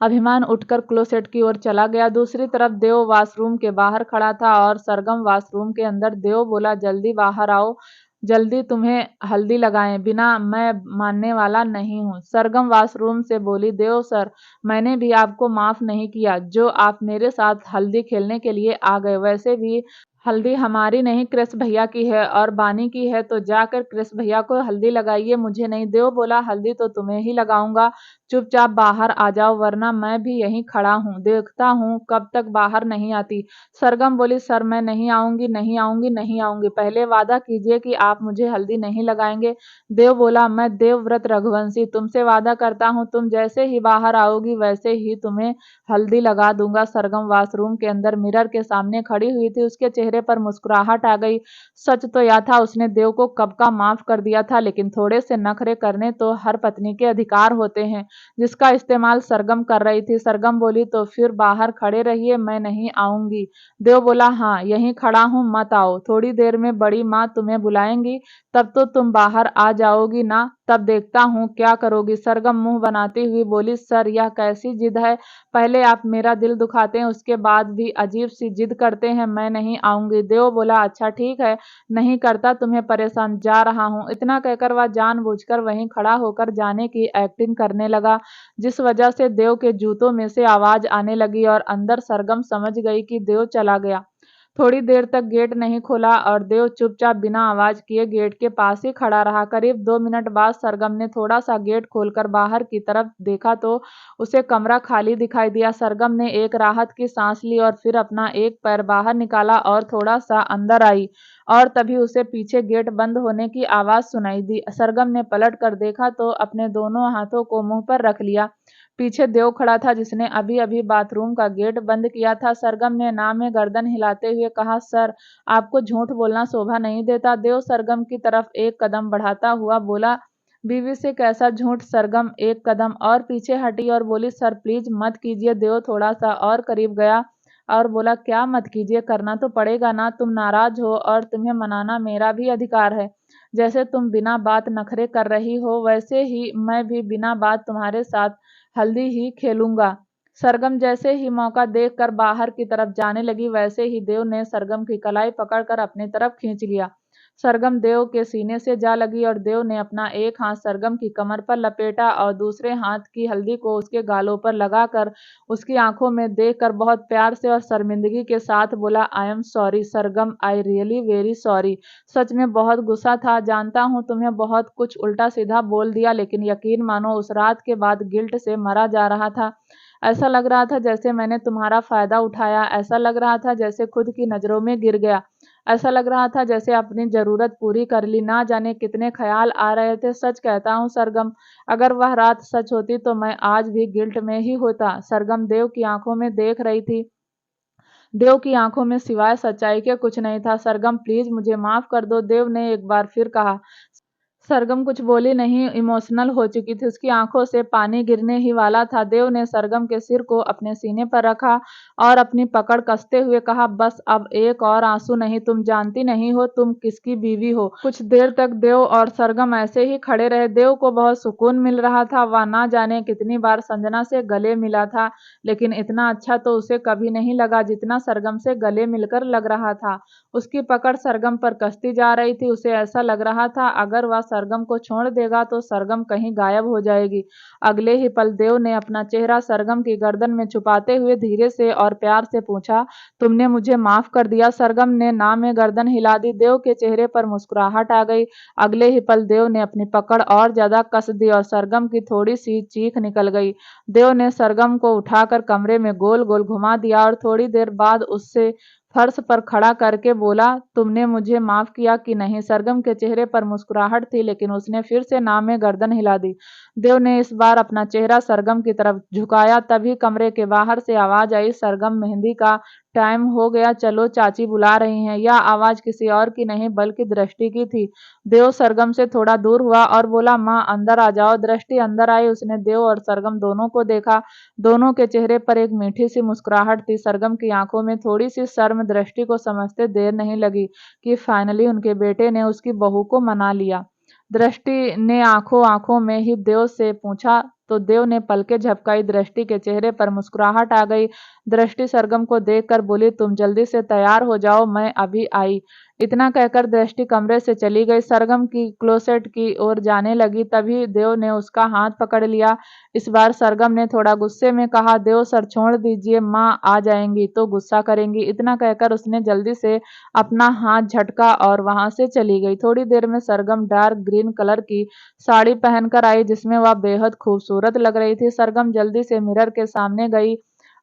अभिमान उठकर क्लोसेट की ओर चला गया। दूसरी तरफ देव वॉशरूम के बाहर खड़ा था और सरगम वॉशरूम के अंदर। देव बोला, जल्दी बाहर आओ, जल्दी तुम्हें हल्दी लगाएं, बिना मैं मानने वाला नहीं हूँ। सरगम वॉशरूम से बोली, देव सर, मैंने भी आपको माफ नहीं किया जो आप मेरे साथ हल्दी खेलने के लिए आ गए। वैसे भी हल्दी हमारी नहीं कृष भैया की है और बानी की है, तो जाकर कृष भैया को हल्दी लगाइए, मुझे नहीं। देव बोला हल्दी तो तुम्हें ही लगाऊंगा, चुपचाप बाहर आ जाओ वरना मैं भी यहीं खड़ा हूँ, देखता हूँ कब तक बाहर नहीं आती। सरगम बोली सर मैं नहीं आऊंगी, नहीं आऊंगी, नहीं आऊंगी, पहले वादा कीजिए कि आप मुझे हल्दी नहीं लगाएंगे। देव बोला मैं देवव्रत रघुवंशी तुमसे वादा करता हूँ, तुम जैसे ही बाहर आओगी वैसे ही तुम्हें हल्दी लगा दूंगा। सरगम वॉशरूम के अंदर मिरर के सामने खड़ी हुई थी, उसके चेहरे पर मुस्कुराहट आ गई। सच तो यह था उसने देव को कब का माफ कर दिया था, लेकिन थोड़े से नखरे करने तो हर पत्नी के अधिकार होते हैं, जिसका इस्तेमाल सरगम कर रही थी। सरगम बोली तो फिर बाहर खड़े रहिए, मैं नहीं आऊंगी। देव बोला हाँ यहीं खड़ा हूँ, मत आओ, थोड़ी देर में बड़ी माँ तुम्हें बुलाएंगी, तब तो तुम बाहर आ जाओगी ना, तब देखता हूँ क्या करोगी। सरगम मुंह बनाती हुई बोली सर यह कैसी जिद है, पहले आप मेरा दिल दुखाते हैं उसके बाद भी अजीब सी जिद करते हैं, मैं नहीं आऊंगी। देव बोला अच्छा ठीक है, नहीं करता तुम्हें परेशान, जा रहा हूँ। इतना कहकर वह जानबूझकर वहीं खड़ा होकर जाने की एक्टिंग करने लगा, जिस वजह से देव के जूतों में से आवाज आने लगी और अंदर सरगम समझ गई कि देव चला गया। थोड़ी देर तक गेट नहीं खोला और देव चुपचाप बिना आवाज किए गेट के पास ही खड़ा रहा। करीब 2 मिनट बाद सरगम ने थोड़ा सा गेट खोलकर बाहर की तरफ देखा तो उसे कमरा खाली दिखाई दिया। सरगम ने एक राहत की सांस ली और फिर अपना एक पैर बाहर निकाला और थोड़ा सा अंदर आई, और तभी उसे पीछे गेट बंद होने की आवाज सुनाई दी। सरगम ने पलट कर देखा तो अपने दोनों हाथों को मुंह पर रख लिया। पीछे देव खड़ा था, जिसने अभी अभी बाथरूम का गेट बंद किया था। सरगम ने ना में गर्दन हिलाते हुए कहा सर आपको झूठ बोलना शोभा नहीं देता। देव सरगम की तरफ एक कदम बढ़ाता हुआ बोला बीवी से कैसा झूठ। सरगम एक कदम और पीछे हटी और बोली सर प्लीज मत कीजिए। देव थोड़ा सा और करीब गया और बोला क्या मत कीजिए, करना तो पड़ेगा ना, तुम नाराज हो और तुम्हें मनाना मेरा भी अधिकार है। जैसे तुम बिना बात नखरे कर रही हो वैसे ही मैं भी बिना बात तुम्हारे साथ हल्दी ही खेलूंगा। सरगम जैसे ही मौका देखकर बाहर की तरफ जाने लगी, वैसे ही देव ने सरगम की कलाई पकड़कर अपनी तरफ खींच लिया। सरगम देव के सीने से जा लगी और देव ने अपना एक हाथ सरगम की कमर पर लपेटा और दूसरे हाथ की हल्दी को उसके गालों पर लगाकर उसकी आंखों में देखकर बहुत प्यार से और शर्मिंदगी के साथ बोला I am sorry Sargam, I really very sorry. सच में बहुत गुस्सा था, जानता हूँ तुम्हें बहुत कुछ उल्टा सीधा बोल दिया, लेकिन यकीन मानो उस रात के बाद गिल्ट से मरा जा रहा था। ऐसा लग रहा था जैसे मैंने तुम्हारा फायदा उठाया, ऐसा लग रहा था जैसे खुद की नजरों में गिर गया, ऐसा लग रहा था जैसे अपनी जरूरत पूरी कर ली। ना जाने कितने ख्याल आ रहे थे। सच कहता हूँ सरगम, अगर वह रात सच होती तो मैं आज भी गिल्ट में ही होता। सरगम देव की आंखों में देख रही थी। देव की आंखों में सिवाय सच्चाई के कुछ नहीं था। सरगम प्लीज मुझे माफ कर दो, देव ने एक बार फिर कहा। सरगम कुछ बोली नहीं, इमोशनल हो चुकी थी, उसकी आंखों से पानी गिरने ही वाला था। देव ने सरगम के सिर को अपने सीने पर रखा और अपनी पकड़ कसते हुए कहा बस अब एक और आंसू नहीं, तुम जानती नहीं हो तुम किसकी बीवी हो। कुछ देर तक देव और सरगम ऐसे ही खड़े रहे। देव को बहुत सुकून मिल रहा था, वह ना जाने कितनी बार संजना से गले मिला था, लेकिन इतना अच्छा तो उसे कभी नहीं लगा जितना सरगम से गले मिलकर लग रहा था। उसकी पकड़ सरगम पर कसती जा रही थी, उसे ऐसा लग रहा था अगर वह सरगम को छोड़ देगा तो सरगम कहीं गायब हो जाएगी। अगले ही पल देव ने अपना चेहरा सरगम की गर्दन में छुपाते हुए धीरे से और प्यार से पूछा तुमने मुझे माफ कर दिया। सरगम ने ना में गर्दन हिला दी। देव के चेहरे पर मुस्कुराहट आ गई। अगले ही पल देव ने अपनी पकड़ और ज्यादा कस दी और सरगम की थोड़ी सी चीख निकल गई। देव ने सरगम को उठाकर कमरे में गोल गोल घुमा दिया और थोड़ी देर बाद उससे फर्श पर खड़ा करके बोला तुमने मुझे माफ किया कि नहीं। सरगम के चेहरे पर मुस्कुराहट थी, लेकिन उसने फिर से ना में गर्दन हिला दी। देव ने इस बार अपना चेहरा सरगम की तरफ झुकाया, तभी कमरे के बाहर से आवाज आई सरगम मेहंदी का टाइम हो गया, चलो चाची बुला रही हैं। यह आवाज किसी और की नहीं बल्कि दृष्टि की थी। देव सरगम से थोड़ा दूर हुआ और बोला माँ अंदर आ जाओ। दृष्टि अंदर आई, उसने देव और सरगम दोनों को देखा। दोनों के चेहरे पर एक मीठी सी मुस्कुराहट थी। सरगम की आंखों में थोड़ी सी शर्म। दृष्टि को समझते देर नहीं लगी कि फाइनली उनके बेटे ने उसकी बहू को मना लिया। दृष्टि ने आंखों आंखों में ही देव से पूछा तो देव ने पलके झपकाई। दृष्टि के चेहरे पर मुस्कुराहट आ गई। दृष्टि सरगम को देखकर बोली तुम जल्दी से तैयार हो जाओ, मैं अभी आई। इतना कहकर दृष्टि कमरे से चली गई। सरगम की क्लोसेट की ओर जाने लगी, तभी देव ने उसका हाथ पकड़ लिया। इस बार सरगम ने थोड़ा गुस्से में कहा, देव सर छोड़ दीजिए, माँ आ जाएंगी तो गुस्सा करेंगी। इतना कहकर उसने जल्दी से अपना हाथ झटका और वहां से चली गई। थोड़ी देर में सरगम डार्क ग्रीन कलर की साड़ी पहनकर आई, जिसमें वह बेहद खूबसूरत लग रही थी। सरगम जल्दी से मिरर के सामने गई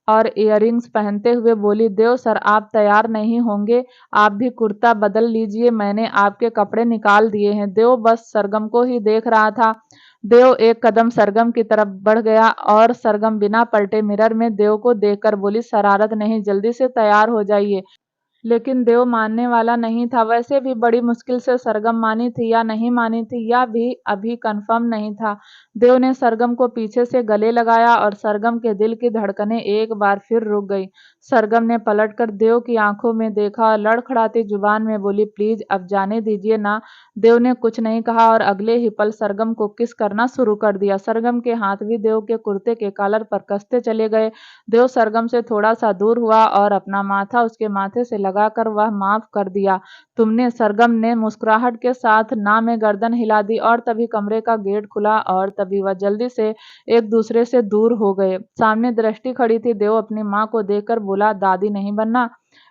और इयररिंग्स पहनते हुए बोली, देव सर आप तैयार नहीं होंगे? आप भी कुर्ता बदल लीजिए, मैंने आपके कपड़े निकाल दिए हैं। देव बस सरगम को ही देख रहा था। देव एक कदम सरगम की तरफ बढ़ गया और सरगम बिना पलटे मिरर में देव को देखकर बोली, शरारत नहीं, जल्दी से तैयार हो जाइए। लेकिन देव मानने वाला नहीं था। वैसे भी बड़ी मुश्किल से सरगम मानी थी या नहीं मानी थी, यह भी अभी कंफर्म नहीं था। देव ने सरगम को पीछे से गले लगाया और सरगम के दिल की धड़कनें एक बार फिर रुक गई। सरगम ने पलटकर देव की आंखों में देखा और लड़खड़ाती जुबान में बोली, प्लीज अब जाने दीजिए ना। देव ने कुछ नहीं कहा और अगले ही पल सरगम को किस करना शुरू कर दिया। सरगम के हाथ भी देव के कुर्ते के कॉलर पर कसते चले गए। देव सरगम से थोड़ा सा दूर हुआ और अपना माथा उसके माथे से लगाकर वह माफ कर दिया तुमने। सरगम ने मुस्कुराहट के साथ ना में गर्दन हिला दी और तभी कमरे का गेट खुला और तभी वह जल्दी से एक दूसरे से दूर हो गए। सामने दृष्टि खड़ी थी। देव अपनी माँ को देखकर बोला, दादी नहीं बनना?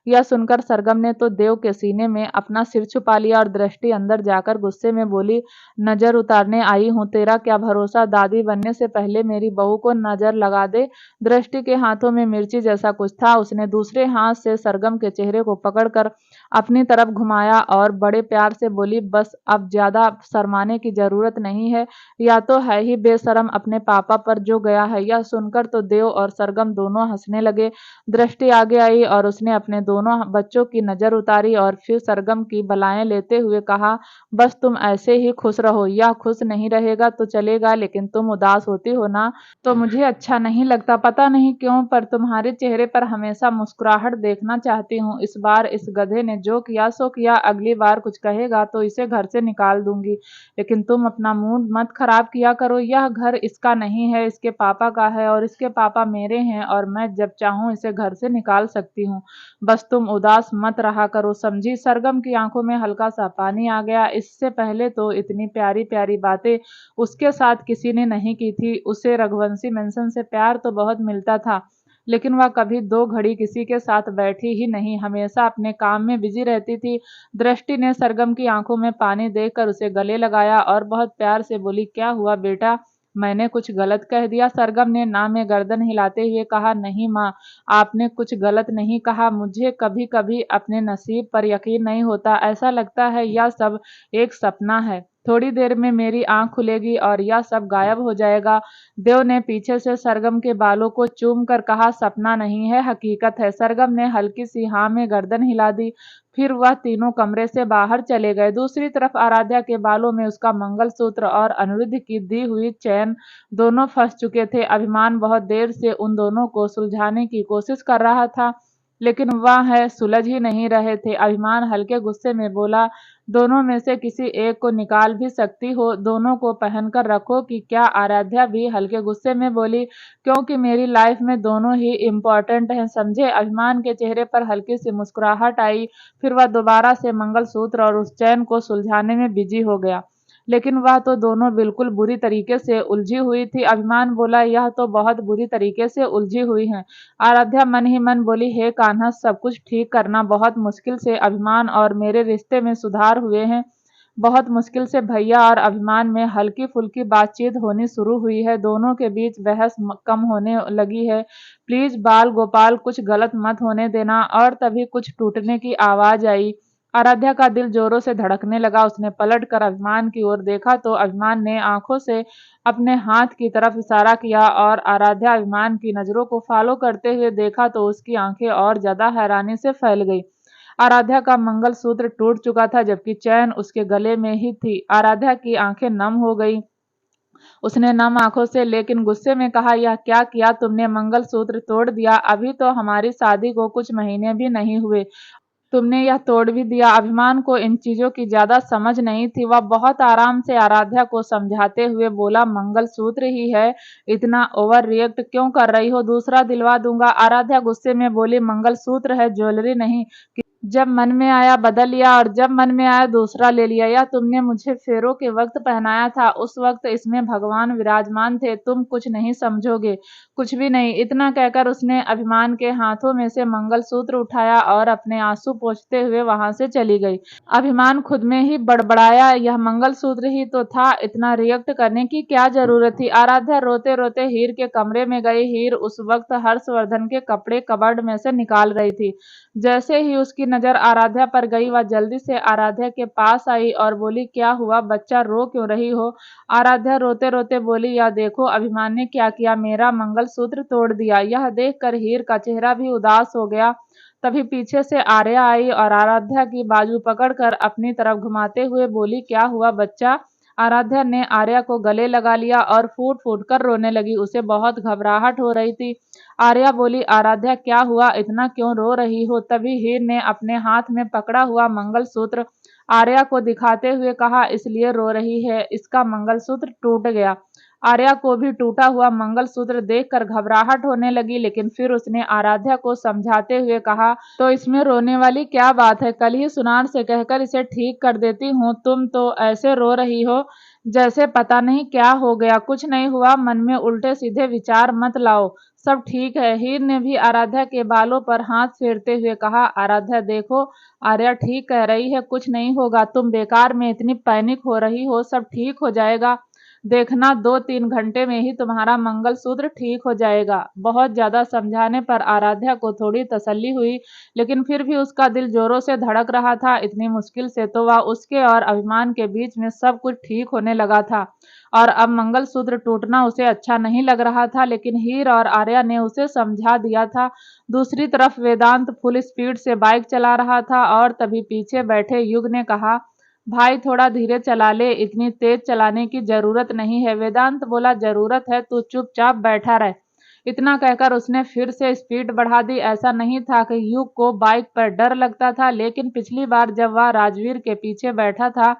यह सुनकर सरगम ने तो देव के सीने में अपना सिर छुपा लिया और दृष्टि अंदर जाकर गुस्से में बोली, नजर उतारने आई हूँ, तेरा क्या भरोसा दादी बनने से पहले मेरी बहू को नजर लगा दे। दृष्टि के हाथों में मिर्ची जैसा कुछ था। उसने दूसरे हाथ से सरगम के चेहरे को पकड़कर अपनी तरफ घुमाया और बड़े प्यार से बोली, बस अब ज्यादा शर्माने की जरूरत नहीं है, या तो है ही बेशरम अपने पापा पर जो गया है। यह सुनकर तो देव और सरगम दोनों हंसने लगे। दृष्टि आगे आई और उसने अपने दोनों बच्चों की नजर उतारी और फिर सरगम की बलाएं लेते हुए कहा, बस तुम ऐसे ही खुश रहो। यह खुश नहीं रहेगा तो चलेगा, लेकिन तुम उदास होती हो ना तो मुझे अच्छा नहीं लगता। पता नहीं क्यों पर तुम्हारे चेहरे पर हमेशा मुस्कुराहट देखना चाहती हूँ। इस बार इस गधे ने जो किया सो किया, अगली बार कुछ कहेगा तो इसे घर से निकाल दूंगी। लेकिन तुम अपना मूड मत खराब किया करो। यह घर इसका नहीं है, इसके पापा का है और इसके पापा मेरे हैं और मैं जब चाहूँ इसे घर से निकाल सकती हूँ। बस तुम उदास मत रहा करो, समझी? सरगम की आंखों में हल्का सा पानी आ गया। इससे पहले तो इतनी प्यारी प्यारी बातें उसके साथ किसी ने नहीं की थी। उसे रघुवंशी मेंशन से प्यार तो बहुत मिलता था, लेकिन वह कभी दो घड़ी किसी के साथ बैठी ही नहीं, हमेशा अपने काम में बिजी रहती थी। दृष्टि ने सरगम की आंखों में पानी देखकर उसे गले लगाया और बहुत प्यार से बोली, क्या हुआ बेटा, मैंने कुछ गलत कह दिया? सरगम ने ना में गर्दन हिलाते हुए कहा, नहीं माँ, आपने कुछ गलत नहीं कहा। मुझे कभी कभी अपने नसीब पर यकीन नहीं होता। ऐसा लगता है यह सब एक सपना है। थोड़ी देर में मेरी आंख खुलेगी और यह सब गायब हो जाएगा। देव ने पीछे से सरगम के बालों को चूम कर कहा, सपना नहीं है, हकीकत है। सरगम ने हल्की सी हाँ में गर्दन हिला दी। फिर वह तीनों कमरे से बाहर चले गए। दूसरी तरफ आराध्या के बालों में उसका मंगलसूत्र और अनिरुद्ध की दी हुई चैन दोनों फंस चुके थे। अभिमान बहुत देर से उन दोनों को सुलझाने की कोशिश कर रहा था, लेकिन वह सुलझ ही नहीं रहे थे। अभिमान हल्के गुस्से में बोला, दोनों में से किसी एक को निकाल भी सकती हो, दोनों को पहनकर रखो कि क्या? आराध्या भी हल्के गुस्से में बोली, क्योंकि मेरी लाइफ में दोनों ही इम्पोर्टेंट हैं, समझे? अभिमान के चेहरे पर हल्की सी मुस्कुराहट आई। फिर वह दोबारा से मंगलसूत्र और उस चैन को सुलझाने में बिजी हो गया, लेकिन वह तो दोनों बिल्कुल बुरी तरीके से उलझी हुई थी। अभिमान बोला, यह तो बहुत बुरी तरीके से उलझी हुई है। आराध्या मन ही मन बोली, हे कान्हा, सब कुछ ठीक करना बहुत मुश्किल से अभिमान और मेरे रिश्ते में सुधार हुए हैं। बहुत मुश्किल से भैया और अभिमान में हल्की फुल्की बातचीत होनी शुरू हुई है। दोनों के बीच बहस कम होने लगी है। प्लीज बाल गोपाल, कुछ गलत मत होने देना। और तभी कुछ टूटने की आवाज आई। आराध्या का दिल जोरों से धड़कने लगा। उसने पलट कर अभिमान की ओर देखा तो अभिमान ने आंखों से अपने हाथ की तरफ इशारा किया और आराध्या अभिमान की नजरों को फॉलो करते हुए देखा तो उसकी आंखें और ज्यादा हैरानी से फैल गई। आराध्या का मंगलसूत्र टूट चुका था, जबकि चैन उसके गले में ही थी। आराध्या की आंखें नम हो गई। उसने नम आंखों से लेकिन गुस्से में कहा, यह क्या किया तुमने? मंगलसूत्र तोड़ दिया? अभी तो हमारी शादी को कुछ महीने भी नहीं हुए, तुमने यह तोड़ भी दिया। अभिमान को इन चीजों की ज्यादा समझ नहीं थी। वह बहुत आराम से आराध्या को समझाते हुए बोला, मंगलसूत्र ही है, इतना ओवर रिएक्ट क्यों कर रही हो? दूसरा दिलवा दूंगा। आराध्या गुस्से में बोली, मंगलसूत्र है, ज्वेलरी नहीं। जब मन में आया बदल लिया और जब मन में आया दूसरा ले लिया। या तुमने मुझे फेरों के वक्त पहनाया था, उस वक्त इसमें भगवान विराजमान थे, तुम कुछ नहीं समझोगे, कुछ भी नहीं। इतना कहकर उसने अभिमान के हाथों में से मंगलसूत्र उठाया और अपने आंसू पोंछते हुए वहां से चली गई। अभिमान खुद में ही बड़बड़ाया, यह मंगलसूत्र ही तो था, इतना रिएक्ट करने की क्या जरूरत थी। आराध्या रोते रोते हीर के कमरे में गई। हीर उस वक्त हर्षवर्धन के कपड़े कबर्ड में से निकाल रही थी। जैसे ही उसकी नजर आराध्या पर गई, वह जल्दी से आराध्या के पास आई और बोली, क्या हुआ बच्चा, रो क्यों रही हो? आराध्या रोते रोते बोली, यह देखो अभिमान ने क्या किया, मेरा मंगलसूत्र तोड़ दिया। यह देखकर हीर का चेहरा भी उदास हो गया। तभी पीछे से आर्या आई और आराध्या की बाजू पकड़कर अपनी तरफ घुमाते हुए बोली, क्या हुआ बच्चा? आराध्या ने आर्या को गले लगा लिया और फूट फूट कर रोने लगी। उसे बहुत घबराहट हो रही थी। आर्या बोली, आराध्या क्या हुआ, इतना क्यों रो रही हो? तभी हीर ने अपने हाथ में पकड़ा हुआ मंगलसूत्र आर्या को दिखाते हुए कहा, इसलिए रो रही है, इसका मंगलसूत्र टूट गया। आर्या को भी टूटा हुआ मंगलसूत्र देखकर घबराहट होने लगी, लेकिन फिर उसने आराध्या को समझाते हुए कहा, तो इसमें रोने वाली क्या बात है, कल ही सुनार से कहकर इसे ठीक कर देती हूँ, तुम तो ऐसे रो रही हो जैसे पता नहीं क्या हो गया। कुछ नहीं हुआ, मन में उल्टे सीधे विचार मत लाओ, सब ठीक है। हीर ने भी आराध्या के बालों पर हाथ फेरते हुए कहा, आराध्या देखो, आर्या ठीक कह रही है, कुछ नहीं होगा, तुम बेकार में इतनी पैनिक हो रही हो, सब ठीक हो जाएगा, देखना 2-3 घंटे में ही तुम्हारा मंगलसूत्र ठीक हो जाएगा। बहुत ज्यादा समझाने पर आराध्या को थोड़ी तसल्ली हुई, लेकिन फिर भी उसका दिल जोरों से धड़क रहा था। इतनी मुश्किल से तो वह उसके और अभिमान के बीच में सब कुछ ठीक होने लगा था और अब मंगलसूत्र टूटना उसे अच्छा नहीं लग रहा था, लेकिन हीर और आर्या ने उसे समझा दिया था। दूसरी तरफ वेदांत फुल स्पीड से बाइक चला रहा था और तभी पीछे बैठे युग ने कहा, भाई थोड़ा धीरे चला ले, इतनी तेज चलाने की जरूरत नहीं है। वेदांत बोला, जरूरत है, तू चुपचाप बैठा रह। इतना कहकर उसने फिर से स्पीड बढ़ा दी। ऐसा नहीं था कि युग को बाइक पर डर लगता था, लेकिन पिछली बार जब वह राजवीर के पीछे बैठा था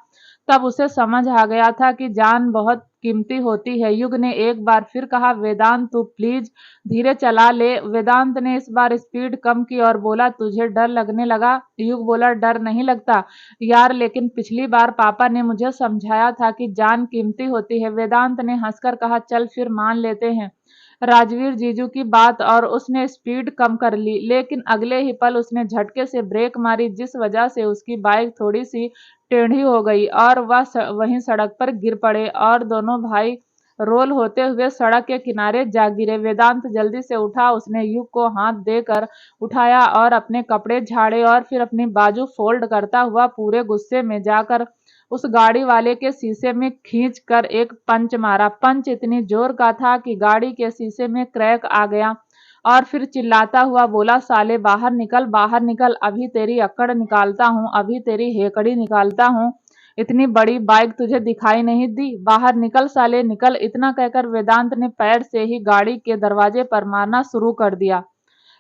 तब उसे समझ आ गया था कि जान बहुत कीमती होती है। युग ने एक बार फिर कहा, वेदांत तू प्लीज धीरे चला ले। वेदांत ने इस बार स्पीड कम की और बोला, तुझे डर लगने लगा? युग बोला, डर नहीं लगता यार, लेकिन पिछली बार पापा ने मुझे समझाया था कि जान कीमती होती है। वेदांत ने हंसकर कहा, चल फिर मान लेते हैं राजवीर जीजू की बात, और उसने स्पीड कम कर ली। लेकिन अगले ही पल उसने झटके से ब्रेक मारी, जिस वजह से उसकी बाइक थोड़ी सी टेढ़ी हो गई और वह वहीं सड़क पर गिर पड़े और दोनों भाई रोल होते हुए सड़क के किनारे जा गिरे। वेदांत जल्दी से उठा, उसने युग को हाथ देकर उठाया और अपने कपड़े झाड़े और फिर अपनी बाजू फोल्ड करता हुआ पूरे गुस्से में जाकर उस गाड़ी वाले के शीशे में खींच कर एक पंच मारा। पंच इतनी जोर का था कि गाड़ी के शीशे में क्रैक आ गया और फिर चिल्लाता हुआ बोला, साले बाहर निकल, बाहर निकल, अभी तेरी अक्कड़ निकालता हूँ, अभी तेरी हेकड़ी निकालता हूँ, इतनी बड़ी बाइक तुझे दिखाई नहीं दी, बाहर निकल साले निकल। इतना कहकर वेदांत ने पैर से ही गाड़ी के दरवाजे पर मारना शुरू कर दिया,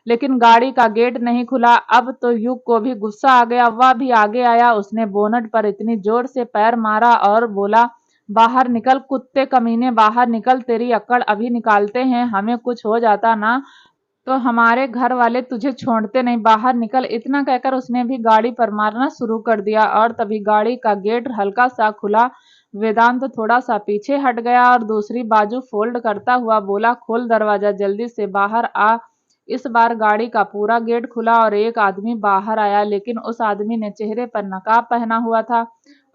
लेकिन गाड़ी का गेट नहीं खुला। अब तो युग को भी गुस्सा आ गया, वह भी आगे आया। उसने बोनट पर इतनी जोर से पैर मारा और बोला, बाहर निकल कुत्ते कमीने, बाहर निकल, तेरी अक्कड़ अभी निकालते हैं, हमें कुछ हो जाता ना तो हमारे घर वाले तुझे छोड़ते नहीं, बाहर निकल। इतना कहकर उसने भी गाड़ी पर मारना शुरू कर दिया और तभी गाड़ी का गेट हल्का सा खुला। वेदांत थोड़ा सा पीछे हट गया और दूसरी बाजू फोल्ड करता हुआ बोला, खोल दरवाजा, जल्दी से बाहर आ। इस बार गाड़ी का पूरा गेट खुला और एक आदमी बाहर आया, लेकिन उस आदमी ने चेहरे पर नकाब पहना हुआ था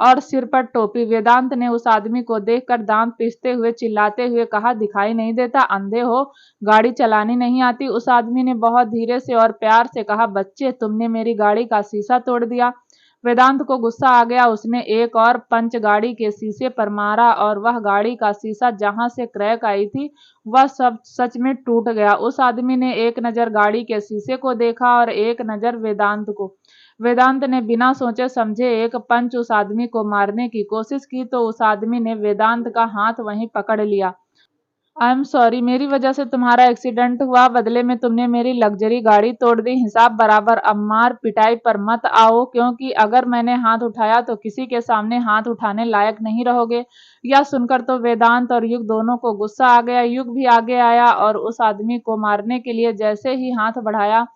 और सिर पर टोपी। वेदांत ने उस आदमी को देखकर दांत पीसते हुए चिल्लाते हुए कहा, दिखाई नहीं देता, अंधे हो, गाड़ी चलानी नहीं आती? उस आदमी ने बहुत धीरे से और प्यार से कहा, बच्चे तुमने मेरी गाड़ी का शीशा तोड़ दिया। वेदांत को गुस्सा आ गया, उसने एक और पंच गाड़ी के शीशे पर मारा और वह गाड़ी का शीशा जहां से क्रैक आई थी वह सब सच में टूट गया। उस आदमी ने एक नजर गाड़ी के शीशे को देखा और एक नजर वेदांत को। वेदांत ने बिना सोचे समझे एक पंच उस आदमी को मारने की कोशिश की तो उस आदमी ने वेदांत का हाथ वहीं पकड़ लिया। आई एम सॉरी, मेरी वजह से तुम्हारा एक्सीडेंट हुआ, बदले में तुमने मेरी लग्जरी गाड़ी तोड़ दी, हिसाब बराबर। अब मार पिटाई पर मत आओ, क्योंकि अगर मैंने हाथ उठाया तो किसी के सामने हाथ उठाने लायक नहीं रहोगे। यह सुनकर तो वेदांत और युग दोनों को गुस्सा आ गया। युग भी आगे आया और उस आदमी को मारने के लिए जैसे ही हाथ बढ़ाया,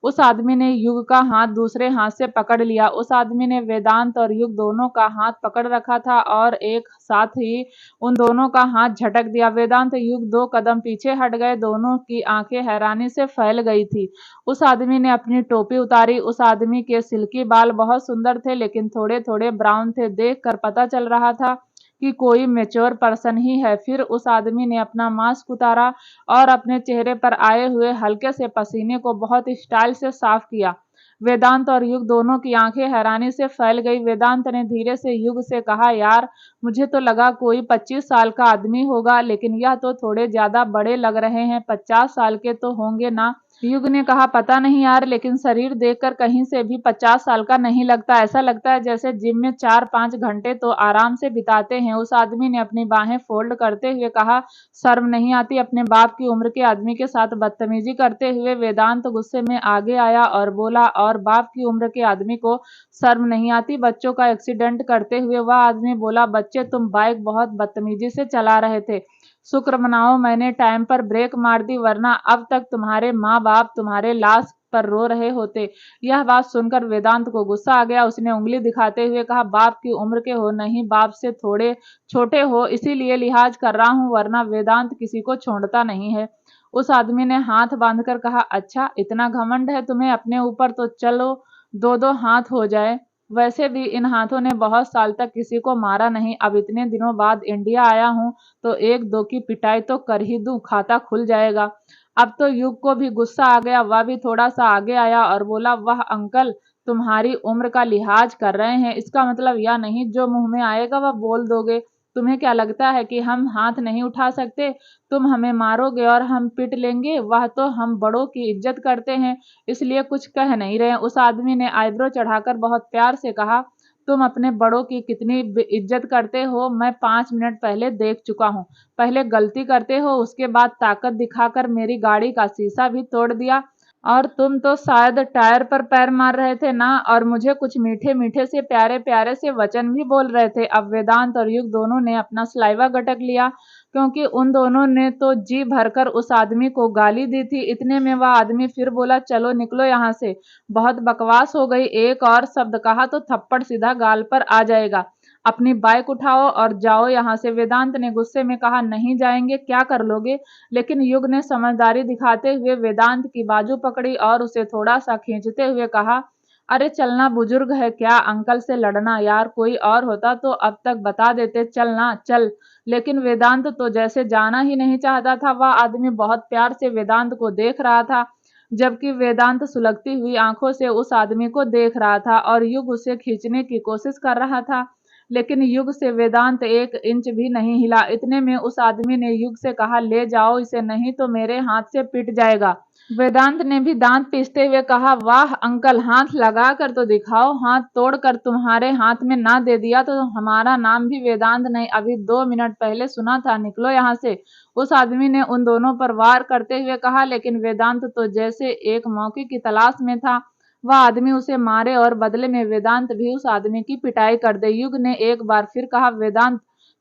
उस आदमी ने युग का हाथ दूसरे हाथ से पकड़ लिया। उस आदमी ने वेदांत और युग दोनों का हाथ पकड़ रखा था और एक साथ ही उन दोनों का हाथ झटक दिया। वेदांत युग 2 कदम पीछे हट गए। दोनों की आंखें हैरानी से फैल गई थी। उस आदमी ने अपनी टोपी उतारी। उस आदमी के सिल्की बाल बहुत सुंदर थे, लेकिन थोड़े थोड़े ब्राउन थे। देख कर पता चल रहा था कि कोई मैच्योर पर्सन ही है। फिर उस आदमी ने अपना मास्क उतारा और अपने चेहरे पर आए हुए हल्के से पसीने को बहुत स्टाइल से साफ किया। वेदांत और युग दोनों की आंखें हैरानी से फैल गई। वेदांत ने धीरे से युग से कहा, यार, मुझे तो लगा कोई 25 साल का आदमी होगा, लेकिन यह तो थोड़े ज्यादा बड़े लग रहे हैं। 50 साल के तो होंगे ना? युग ने कहा, पता नहीं यार, लेकिन शरीर देखकर कहीं से भी 50 साल का नहीं लगता। ऐसा लगता है जैसे जिम में 4-5 घंटे तो आराम से बिताते हैं। उस आदमी ने अपनी बाहें फोल्ड करते हुए कहा, शर्म नहीं आती अपने बाप की उम्र के आदमी के साथ बदतमीजी करते हुए? वेदांत गुस्से में आगे आया और बोला, और बाप की उम्र के आदमी को शर्म नहीं आती बच्चों का एक्सीडेंट करते हुए? वह आदमी बोला, बच्चे, तुम बाइक बहुत बदतमीजी से चला रहे थे। शुक्र मनाओ मैंने टाइम पर ब्रेक मार दी, वरना अब तक तुम्हारे माँ बाप तुम्हारे लाश पर रो रहे होते। यह बात सुनकर वेदांत को गुस्सा आ गया। उसने उंगली दिखाते हुए कहा, बाप की उम्र के हो, नहीं बाप से थोड़े छोटे हो, इसीलिए लिहाज कर रहा हूँ, वरना वेदांत किसी को छोड़ता नहीं है। उस आदमी ने हाथ बांधकर कहा, अच्छा, इतना घमंड है तुम्हें अपने ऊपर, तो चलो 2-2 हाथ हो जाए। वैसे भी इन हाथों ने बहुत साल तक किसी को मारा नहीं। अब इतने दिनों बाद इंडिया आया हूँ तो 1-2 की पिटाई तो कर ही दूं, खाता खुल जाएगा। अब तो युग को भी गुस्सा आ गया। वह भी थोड़ा सा आगे आया और बोला, वाह अंकल, तुम्हारी उम्र का लिहाज कर रहे हैं। इसका मतलब यह नहीं जो मुंह में आएगा वह बोल दोगे। तुम्हें क्या लगता है कि हम हाथ नहीं उठा सकते? तुम हमें मारोगे और हम पिट लेंगे? वह तो हम बड़ों की इज्जत करते हैं, इसलिए कुछ कह नहीं रहे। उस आदमी ने आईब्रो चढ़ाकर बहुत प्यार से कहा, तुम अपने बड़ों की कितनी इज्जत करते हो मैं 5 मिनट पहले देख चुका हूँ। पहले गलती करते हो, उसके बाद ताकत दिखाकर मेरी गाड़ी का शीशा भी तोड़ दिया। और तुम तो शायद टायर पर पैर मार रहे थे ना, और मुझे कुछ मीठे मीठे से प्यारे प्यारे से वचन भी बोल रहे थे। अब वेदांत और युग दोनों ने अपना सलाइवा गटक लिया, क्योंकि उन दोनों ने तो जी भरकर उस आदमी को गाली दी थी। इतने में वह आदमी फिर बोला, चलो निकलो यहाँ से, बहुत बकवास हो गई। एक और शब्द कहा तो थप्पड़ सीधा गाल पर आ जाएगा। अपनी बाइक उठाओ और जाओ यहाँ से। वेदांत ने गुस्से में कहा, नहीं जाएंगे, क्या कर लोगे? लेकिन युग ने समझदारी दिखाते हुए वेदांत की बाजू पकड़ी और उसे थोड़ा सा खींचते हुए कहा, अरे चलना बुजुर्ग है क्या अंकल से लड़ना? यार, कोई और होता तो अब तक बता देते, चलना चल। लेकिन वेदांत तो जैसे जाना ही नहीं चाहता था। वह आदमी बहुत प्यार से वेदांत को देख रहा था, जबकि वेदांत सुलगती हुई आंखों से उस आदमी को देख रहा था और युग उसे खींचने की कोशिश कर रहा था। लेकिन युग से वेदांत 1 इंच भी नहीं हिला। इतने में उस आदमी ने युग से कहा, ले जाओ इसे, नहीं तो मेरे हाथ से पिट जाएगा। वेदांत ने भी दांत पीसते हुए कहा, वाह अंकल, हाथ लगा कर तो दिखाओ। हाथ तोड़कर तुम्हारे हाथ में ना दे दिया तो हमारा नाम भी वेदांत नहीं। अभी 2 मिनट पहले सुना था, निकलो यहाँ से। उस आदमी ने उन दोनों पर वार करते हुए कहा, लेकिन वेदांत तो जैसे एक मौके की तलाश में था। वह आदमी उसे मारे और बदले में वेदांत भी उस आदमी की पिटाई कर दे। युग ने एक बार फिर कहा, वेदांत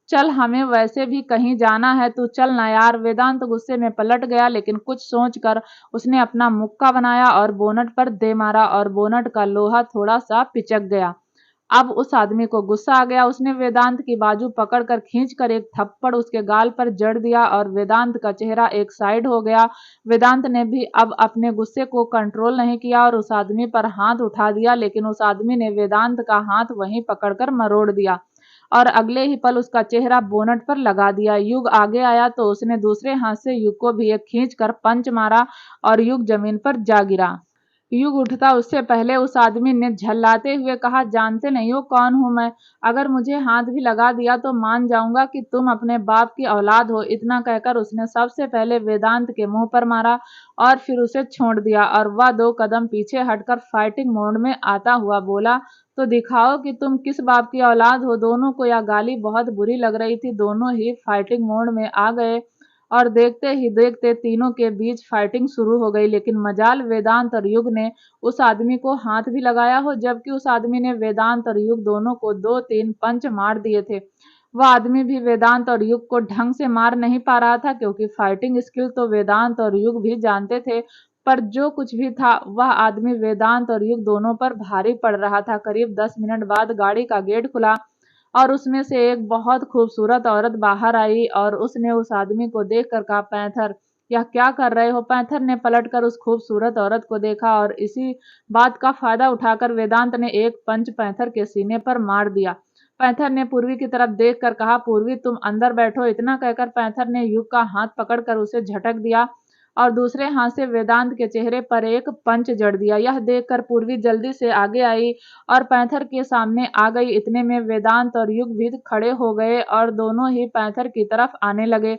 चल, हमें वैसे भी कहीं जाना है, तू चल ना यार। वेदांत गुस्से में पलट गया, लेकिन कुछ सोचकर उसने अपना मुक्का बनाया और बोनट पर दे मारा और बोनट का लोहा थोड़ा सा पिचक गया। अब उस आदमी को गुस्सा आ गया। उसने वेदांत की बाजू पकड़कर खींचकर एक थप्पड़ उसके गाल पर जड़ दिया और वेदांत का चेहरा एक साइड हो गया। वेदांत ने भी अब अपने गुस्से को कंट्रोल नहीं किया और उस आदमी पर हाथ उठा दिया, लेकिन उस आदमी ने वेदांत का हाथ वहीं पकड़कर मरोड़ दिया और अगले ही पल उसका चेहरा बोनट पर लगा दिया। युग आगे आया तो उसने दूसरे हाथ से युग को भी एक खींचकर पंच मारा और युग जमीन पर जा गिरा। युग उठता उससे पहले उस आदमी ने झल्लाते हुए कहा, जानते नहीं हो कौन हूं मैं? अगर मुझे हाथ भी लगा दिया तो मान जाऊंगा कि तुम अपने बाप की औलाद हो। इतना कहकर उसने सबसे पहले वेदांत के मुंह पर मारा और फिर उसे छोड़ दिया और वह 2 कदम पीछे हटकर फाइटिंग मोड में आता हुआ बोला, तो दिखाओ कि तुम किस बाप की औलाद हो। दोनों को यह गाली बहुत बुरी लग रही थी। दोनों ही फाइटिंग मोड में आ गए और देखते ही देखते तीनों के बीच फाइटिंग शुरू हो गई। लेकिन मजाल वेदांत और युग ने उस आदमी को हाथ भी लगाया हो, जबकि उस आदमी ने वेदांत और युग दोनों को 2-3 पंच मार दिए थे। वह आदमी भी वेदांत और युग को ढंग से मार नहीं पा रहा था, क्योंकि फाइटिंग स्किल तो वेदांत और युग भी जानते थे, पर जो कुछ भी था वह आदमी वेदांत और युग दोनों पर भारी पड़ रहा था। करीब 10 मिनट बाद गाड़ी का गेट खुला और उसमें से एक बहुत खूबसूरत औरत बाहर आई और उसने उस आदमी को देखकर कहा, पैंथर, यह क्या कर रहे हो? पैंथर ने पलटकर उस खूबसूरत औरत को देखा और इसी बात का फायदा उठाकर वेदांत ने एक पंच पैंथर के सीने पर मार दिया। पैंथर ने पूर्वी की तरफ देखकर कहा, पूर्वी तुम अंदर बैठो। इतना कहकर पैंथर ने युग का हाथ पकड़कर उसे झटक दिया और दूसरे हाथ से वेदांत के चेहरे पर एक पंच जड़ दिया। यह देखकर पूर्वी जल्दी से आगे आई और पैंथर के सामने आ गई। इतने में वेदांत और युग भी खड़े हो गए और दोनों ही पैंथर की तरफ आने लगे।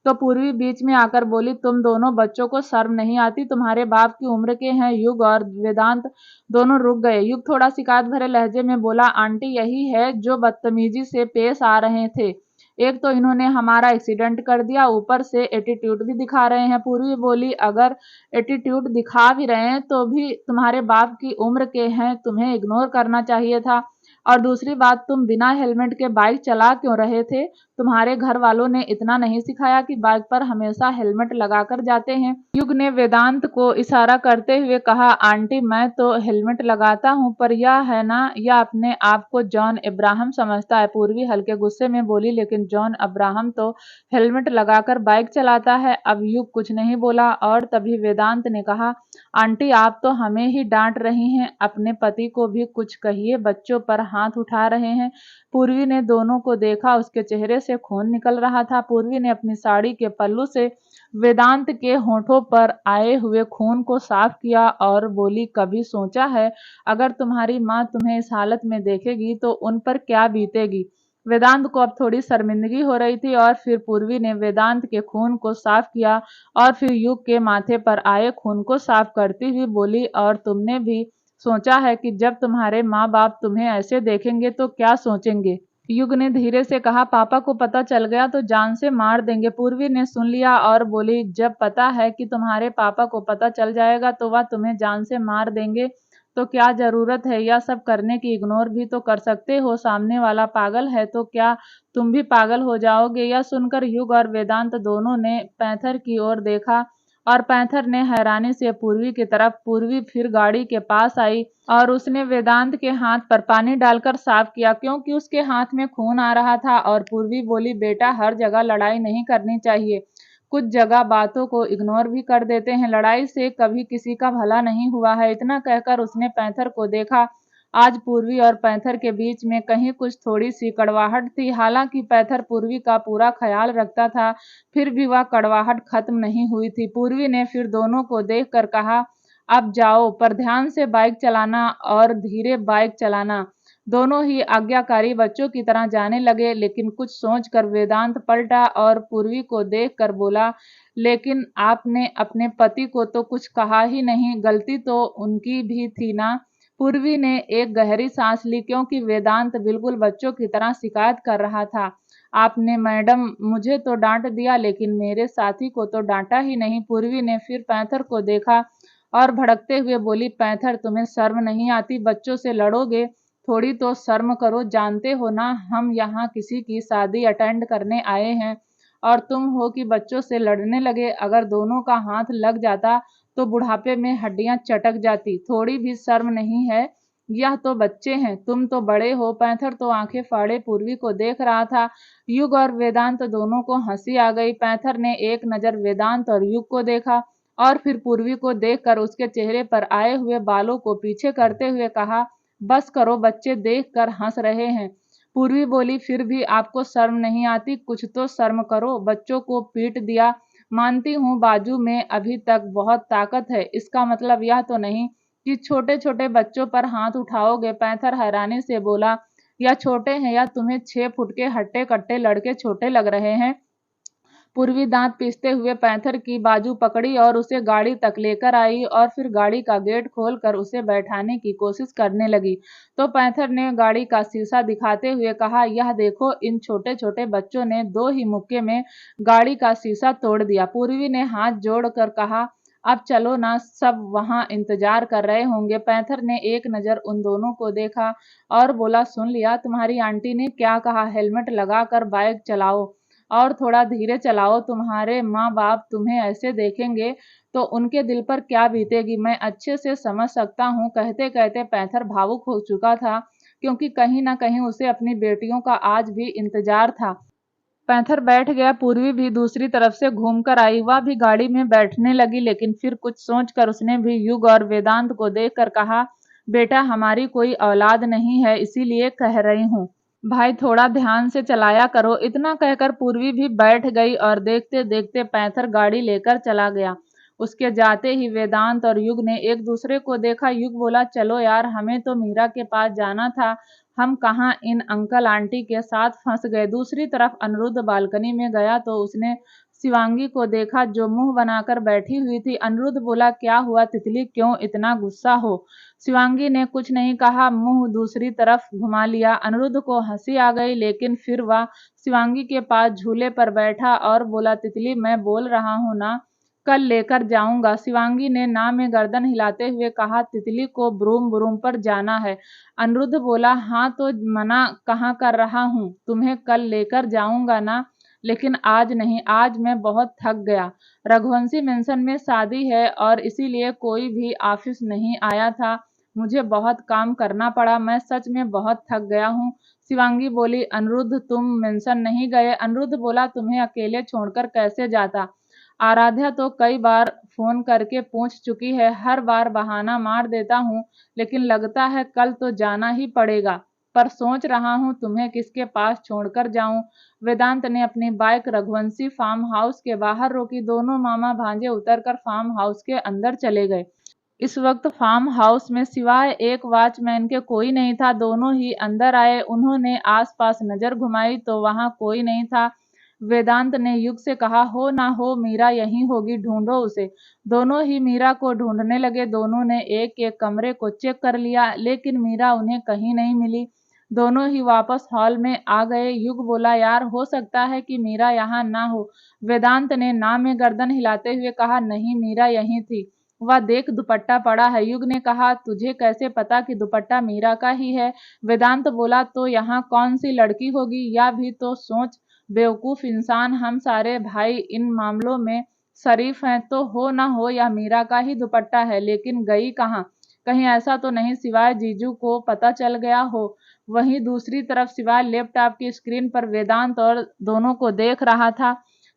तो पूर्वी बीच में आकर बोली, तुम दोनों बच्चों को शर्म नहीं आती? तुम्हारे बाप की उम्र के हैं। युग और वेदांत दोनों रुक गए। युग थोड़ा शिकायत भरे लहजे में बोला, आंटी यही है जो बदतमीजी से पेश आ रहे थे। एक तो इन्होंने हमारा एक्सीडेंट कर दिया, ऊपर से एटीट्यूड भी दिखा रहे हैं। पूर्वी बोली, अगर एटीट्यूड दिखा भी रहे हैं तो भी तुम्हारे बाप की उम्र के हैं, तुम्हें इग्नोर करना चाहिए था। और दूसरी बात, तुम बिना हेलमेट के बाइक चला क्यों रहे थे? तुम्हारे घर वालों ने इतना नहीं सिखाया कि बाइक पर हमेशा हेलमेट लगाकर जाते हैं? युग ने वेदांत को इशारा करते हुए कहा, आंटी मैं तो हेलमेट लगाता हूँ, पर यह है ना, यह अपने आप को जॉन अब्राहम समझता है। पूर्वी हल्के गुस्से में बोली, लेकिन जॉन अब्राहम तो हेलमेट लगाकर बाइक चलाता है। अब युग कुछ नहीं बोला और तभी वेदांत ने कहा, आंटी आप तो हमें ही डांट रही हैं, अपने पति को भी कुछ कहिए, बच्चों पर हाथ उठा रहे हैं। पूर्वी ने दोनों को देखा, उसके चेहरे से खून निकल रहा था। पूर्वी ने अपनी साड़ी के पल्लू से वेदांत के होठों पर आए हुए खून को साफ किया और बोली, कभी सोचा है अगर तुम्हारी माँ तुम्हें इस हालत में देखेगी तो उन पर क्या बीतेगी? वेदांत को अब थोड़ी शर्मिंदगी हो रही थी और फिर पूर्वी ने वेदांत के खून को साफ किया और फिर युग के माथे पर आए खून को साफ करती हुई बोली, और तुमने भी सोचा है कि जब तुम्हारे माँ बाप तुम्हें ऐसे देखेंगे तो क्या सोचेंगे? युग ने धीरे से कहा, पापा को पता चल गया तो जान से मार देंगे। पूर्वी ने सुन लिया और बोली, जब पता है कि तुम्हारे पापा को पता चल जाएगा तो वह तुम्हें जान से मार देंगे तो क्या जरूरत है यह सब करने की? इग्नोर भी तो कर सकते हो। सामने वाला पागल है तो क्या तुम भी पागल हो जाओगे? यह सुनकर युग और वेदांत दोनों ने पैंथर की ओर देखा और पैंथर ने हैरानी से पूर्वी की तरफ। पूर्वी फिर गाड़ी के पास आई और उसने वेदांत के हाथ पर पानी डालकर साफ किया क्योंकि उसके हाथ में खून आ रहा था। और पूर्वी बोली, बेटा हर जगह लड़ाई नहीं करनी चाहिए, कुछ जगह बातों को इग्नोर भी कर देते हैं, लड़ाई से कभी किसी का भला नहीं हुआ है। इतना कहकर उसने पैंथर को देखा। आज पूर्वी और पैंथर के बीच में कहीं कुछ थोड़ी सी कड़वाहट थी। हालांकि पैंथर पूर्वी का पूरा ख्याल रखता था, फिर भी वह कड़वाहट खत्म नहीं हुई थी। पूर्वी ने फिर दोनों को देखकर कहा, अब जाओ, पर ध्यान से बाइक चलाना और धीरे बाइक चलाना। दोनों ही आज्ञाकारी बच्चों की तरह जाने लगे, लेकिन कुछ सोचकर वेदांत पलटा और पूर्वी को देखकर बोला, लेकिन आपने अपने पति को तो कुछ कहा ही नहीं, गलती तो उनकी भी थी ना? पूर्वी ने एक गहरी सांस ली क्योंकि वेदांत बिल्कुल बच्चों की तरह शिकायत कर रहा था। आपने मैडम मुझे तो डांट दिया, लेकिन मेरे साथी को तो डांटा ही नहीं। पूर्वी ने फिर पैंथर को देखा और भड़कते हुए बोली, पैंथर तुम्हें शर्म नहीं आती? बच्चों से लड़ोगे? थोड़ी तो शर्म करो, जानते हो ना हम यहाँ किसी की शादी अटेंड करने आए हैं और तुम हो कि बच्चों से लड़ने लगे। अगर दोनों का हाथ लग जाता तो बुढ़ापे में हड्डियां चटक जाती। थोड़ी भी शर्म नहीं है? यह तो बच्चे हैं, तुम तो बड़े हो। पैंथर तो आंखें फाड़े पूर्वी को देख रहा था। युग और वेदांत दोनों को हंसी आ गई। पैंथर ने एक नजर वेदांत और युग को देखा और फिर पूर्वी को देखकर उसके चेहरे पर आए हुए बालों को पीछे करते हुए कहा, बस करो, बच्चे देखकर हंस रहे हैं। पूर्वी बोली, फिर भी आपको शर्म नहीं आती? कुछ तो शर्म करो, बच्चों को पीट दिया। मानती हूँ बाजू में अभी तक बहुत ताकत है, इसका मतलब यह तो नहीं कि छोटे छोटे बच्चों पर हाथ उठाओगे? पैंथर हैरानी से बोला, या छोटे हैं या तुम्हें 6 फुट के हट्टे कट्टे लड़के छोटे लग रहे हैं? पूर्वी दांत पीसते हुए पैंथर की बाजू पकड़ी और उसे गाड़ी तक लेकर आई और फिर गाड़ी का गेट खोलकर उसे बैठाने की कोशिश करने लगी। तो पैंथर ने गाड़ी का शीशा दिखाते हुए कहा, यह देखो, इन छोटे छोटे बच्चों ने 2 ही मुक्के में गाड़ी का शीशा तोड़ दिया। पूर्वी ने हाथ जोड़कर कहा, अब चलो ना, सब वहां इंतजार कर रहे होंगे। पैंथर ने एक नजर उन दोनों को देखा और बोला, सुन लिया तुम्हारी आंटी ने क्या कहा? हेलमेट लगाकर बाइक चलाओ और थोड़ा धीरे चलाओ, तुम्हारे माँ बाप तुम्हें ऐसे देखेंगे तो उनके दिल पर क्या बीतेगी मैं अच्छे से समझ सकता हूँ। कहते कहते पैंथर भावुक हो चुका था, क्योंकि कहीं ना कहीं उसे अपनी बेटियों का आज भी इंतजार था। पैंथर बैठ गया। पूर्वी भी दूसरी तरफ से घूमकर आई। वह भी गाड़ी में बैठने लगी, लेकिन फिर कुछ सोचकर उसने भी युग और वेदांत को देखकर कहा, बेटा हमारी कोई औलाद नहीं है, इसीलिए कह रही हूँ। भाई थोड़ा ध्यान से चलाया करो। इतना कहकर पूर्वी भी बैठ गई और देखते देखते पैंथर गाड़ी लेकर चला गया। उसके जाते ही वेदांत और युग ने एक दूसरे को देखा। युग बोला, चलो यार, हमें तो मीरा के पास जाना था, हम कहाँ इन अंकल आंटी के साथ फंस गए। दूसरी तरफ अनिरुद्ध बालकनी में गया तो उसने शिवांगी को देखा, जो मुंह बनाकर बैठी हुई थी। अनिरुद्ध बोला, क्या हुआ तितली, क्यों इतना गुस्सा हो? शिवांगी ने कुछ नहीं कहा, मुंह दूसरी तरफ घुमा लिया। अनिरुद्ध को हंसी आ गई, लेकिन फिर वह शिवांगी के पास झूले पर बैठा और बोला, तितली मैं बोल रहा हूँ ना, कल लेकर जाऊंगा। शिवांगी ने ना में गर्दन हिलाते हुए कहा, तितली को ब्रूम ब्रूम पर जाना है। अनिरुद्ध बोला, हाँ तो मना कहाँ कर रहा हूँ, तुम्हें कल लेकर जाऊंगा ना, लेकिन आज नहीं, आज मैं बहुत थक गया। रघुवंशी मेंशन में शादी है और इसीलिए कोई भी ऑफिस नहीं आया था, मुझे बहुत काम करना पड़ा, मैं सच में बहुत थक गया हूँ। शिवांगी बोली, अनिरुद्ध तुम मेंशन नहीं गए? अनिरुद्ध बोला, तुम्हें अकेले छोड़कर कैसे जाता। आराध्या तो कई बार फोन करके पूछ चुकी है, हर बार बहाना मार देता हूँ, लेकिन लगता है कल तो जाना ही पड़ेगा, पर सोच रहा हूँ तुम्हें किसके पास छोड़कर जाऊं। वेदांत ने अपनी बाइक रघुवंशी फार्म हाउस के बाहर रोकी। दोनों मामा भांजे उतरकर फार्म हाउस के अंदर चले गए। इस वक्त फार्म हाउस में सिवाय एक वॉचमैन के कोई नहीं था। दोनों ही अंदर आए। उन्होंने आसपास नजर घुमाई तो वहां कोई नहीं था। वेदांत ने युग से कहा, हो ना हो मीरा यहीं होगी, ढूंढो उसे। दोनों ही मीरा को ढूंढने लगे। दोनों ने एक एक कमरे को चेक कर लिया, लेकिन मीरा उन्हें कहीं नहीं मिली। दोनों ही वापस हॉल में आ गए। युग बोला, यार हो सकता है कि मीरा यहाँ ना हो। वेदांत ने ना में गर्दन हिलाते हुए कहा, नहीं मीरा यहीं थी, वह देख दुपट्टा पड़ा है। युग ने कहा, तुझे कैसे पता कि दुपट्टा मीरा का ही है? वेदांत बोला, तो यहाँ कौन सी लड़की होगी, या भी तो सोच बेवकूफ इंसान, हम सारे भाई इन मामलों में शरीफ हैं, तो हो ना हो यह मीरा का ही दुपट्टा है। लेकिन गई कहाँ? कहीं ऐसा तो नहीं सिवाय जीजू को पता चल गया हो। वहीं दूसरी तरफ सिवाय लैपटॉप की स्क्रीन पर वेदांत और दोनों को देख रहा था।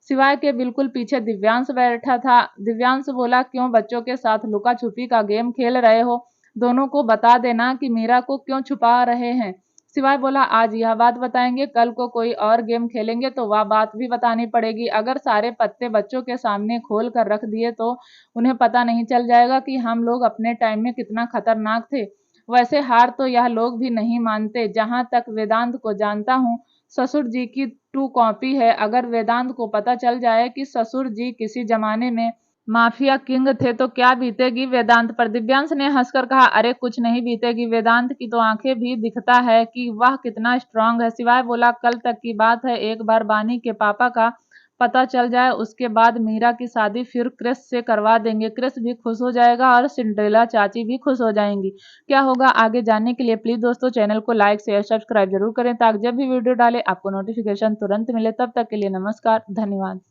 सिवाय के बिल्कुल पीछे दिव्यांश बैठा था। दिव्यांश बोला, क्यों बच्चों के साथ लुका छुपी का गेम खेल रहे हो? दोनों को बता देना कि मीरा को क्यों छुपा रहे हैं। सिवाय बोला, आज यह बात बताएंगे, कल को कोई और गेम खेलेंगे तो वह बात भी बतानी पड़ेगी। अगर सारे पत्ते बच्चों के सामने खोल कर रख दिए तो उन्हें पता नहीं चल जाएगा कि हम लोग अपने टाइम में कितना खतरनाक थे। वैसे हार तो यह लोग भी नहीं मानते। जहां तक वेदांत को जानता हूँ, ससुर जी की टू कॉपी है। अगर वेदांत को पता चल जाए कि ससुर जी किसी जमाने में माफिया किंग थे तो क्या बीतेगी वेदांत पर। दिव्यांश ने हंसकर कहा, अरे कुछ नहीं बीतेगी, वेदांत की तो आंखें भी दिखता है कि वह कितना स्ट्रांग है। सिवाय बोला, कल तक की बात है, एक बार बानी के पापा का पता चल जाए, उसके बाद मीरा की शादी फिर क्रिस से करवा देंगे। क्रिस भी खुश हो जाएगा और सिंड्रेला चाची भी खुश हो जाएंगी। क्या होगा आगे जानने के लिए प्लीज दोस्तों चैनल को लाइक शेयर सब्सक्राइब जरूर करें, ताकि जब भी वीडियो डाले आपको नोटिफिकेशन तुरंत मिले। तब तक के लिए नमस्कार, धन्यवाद।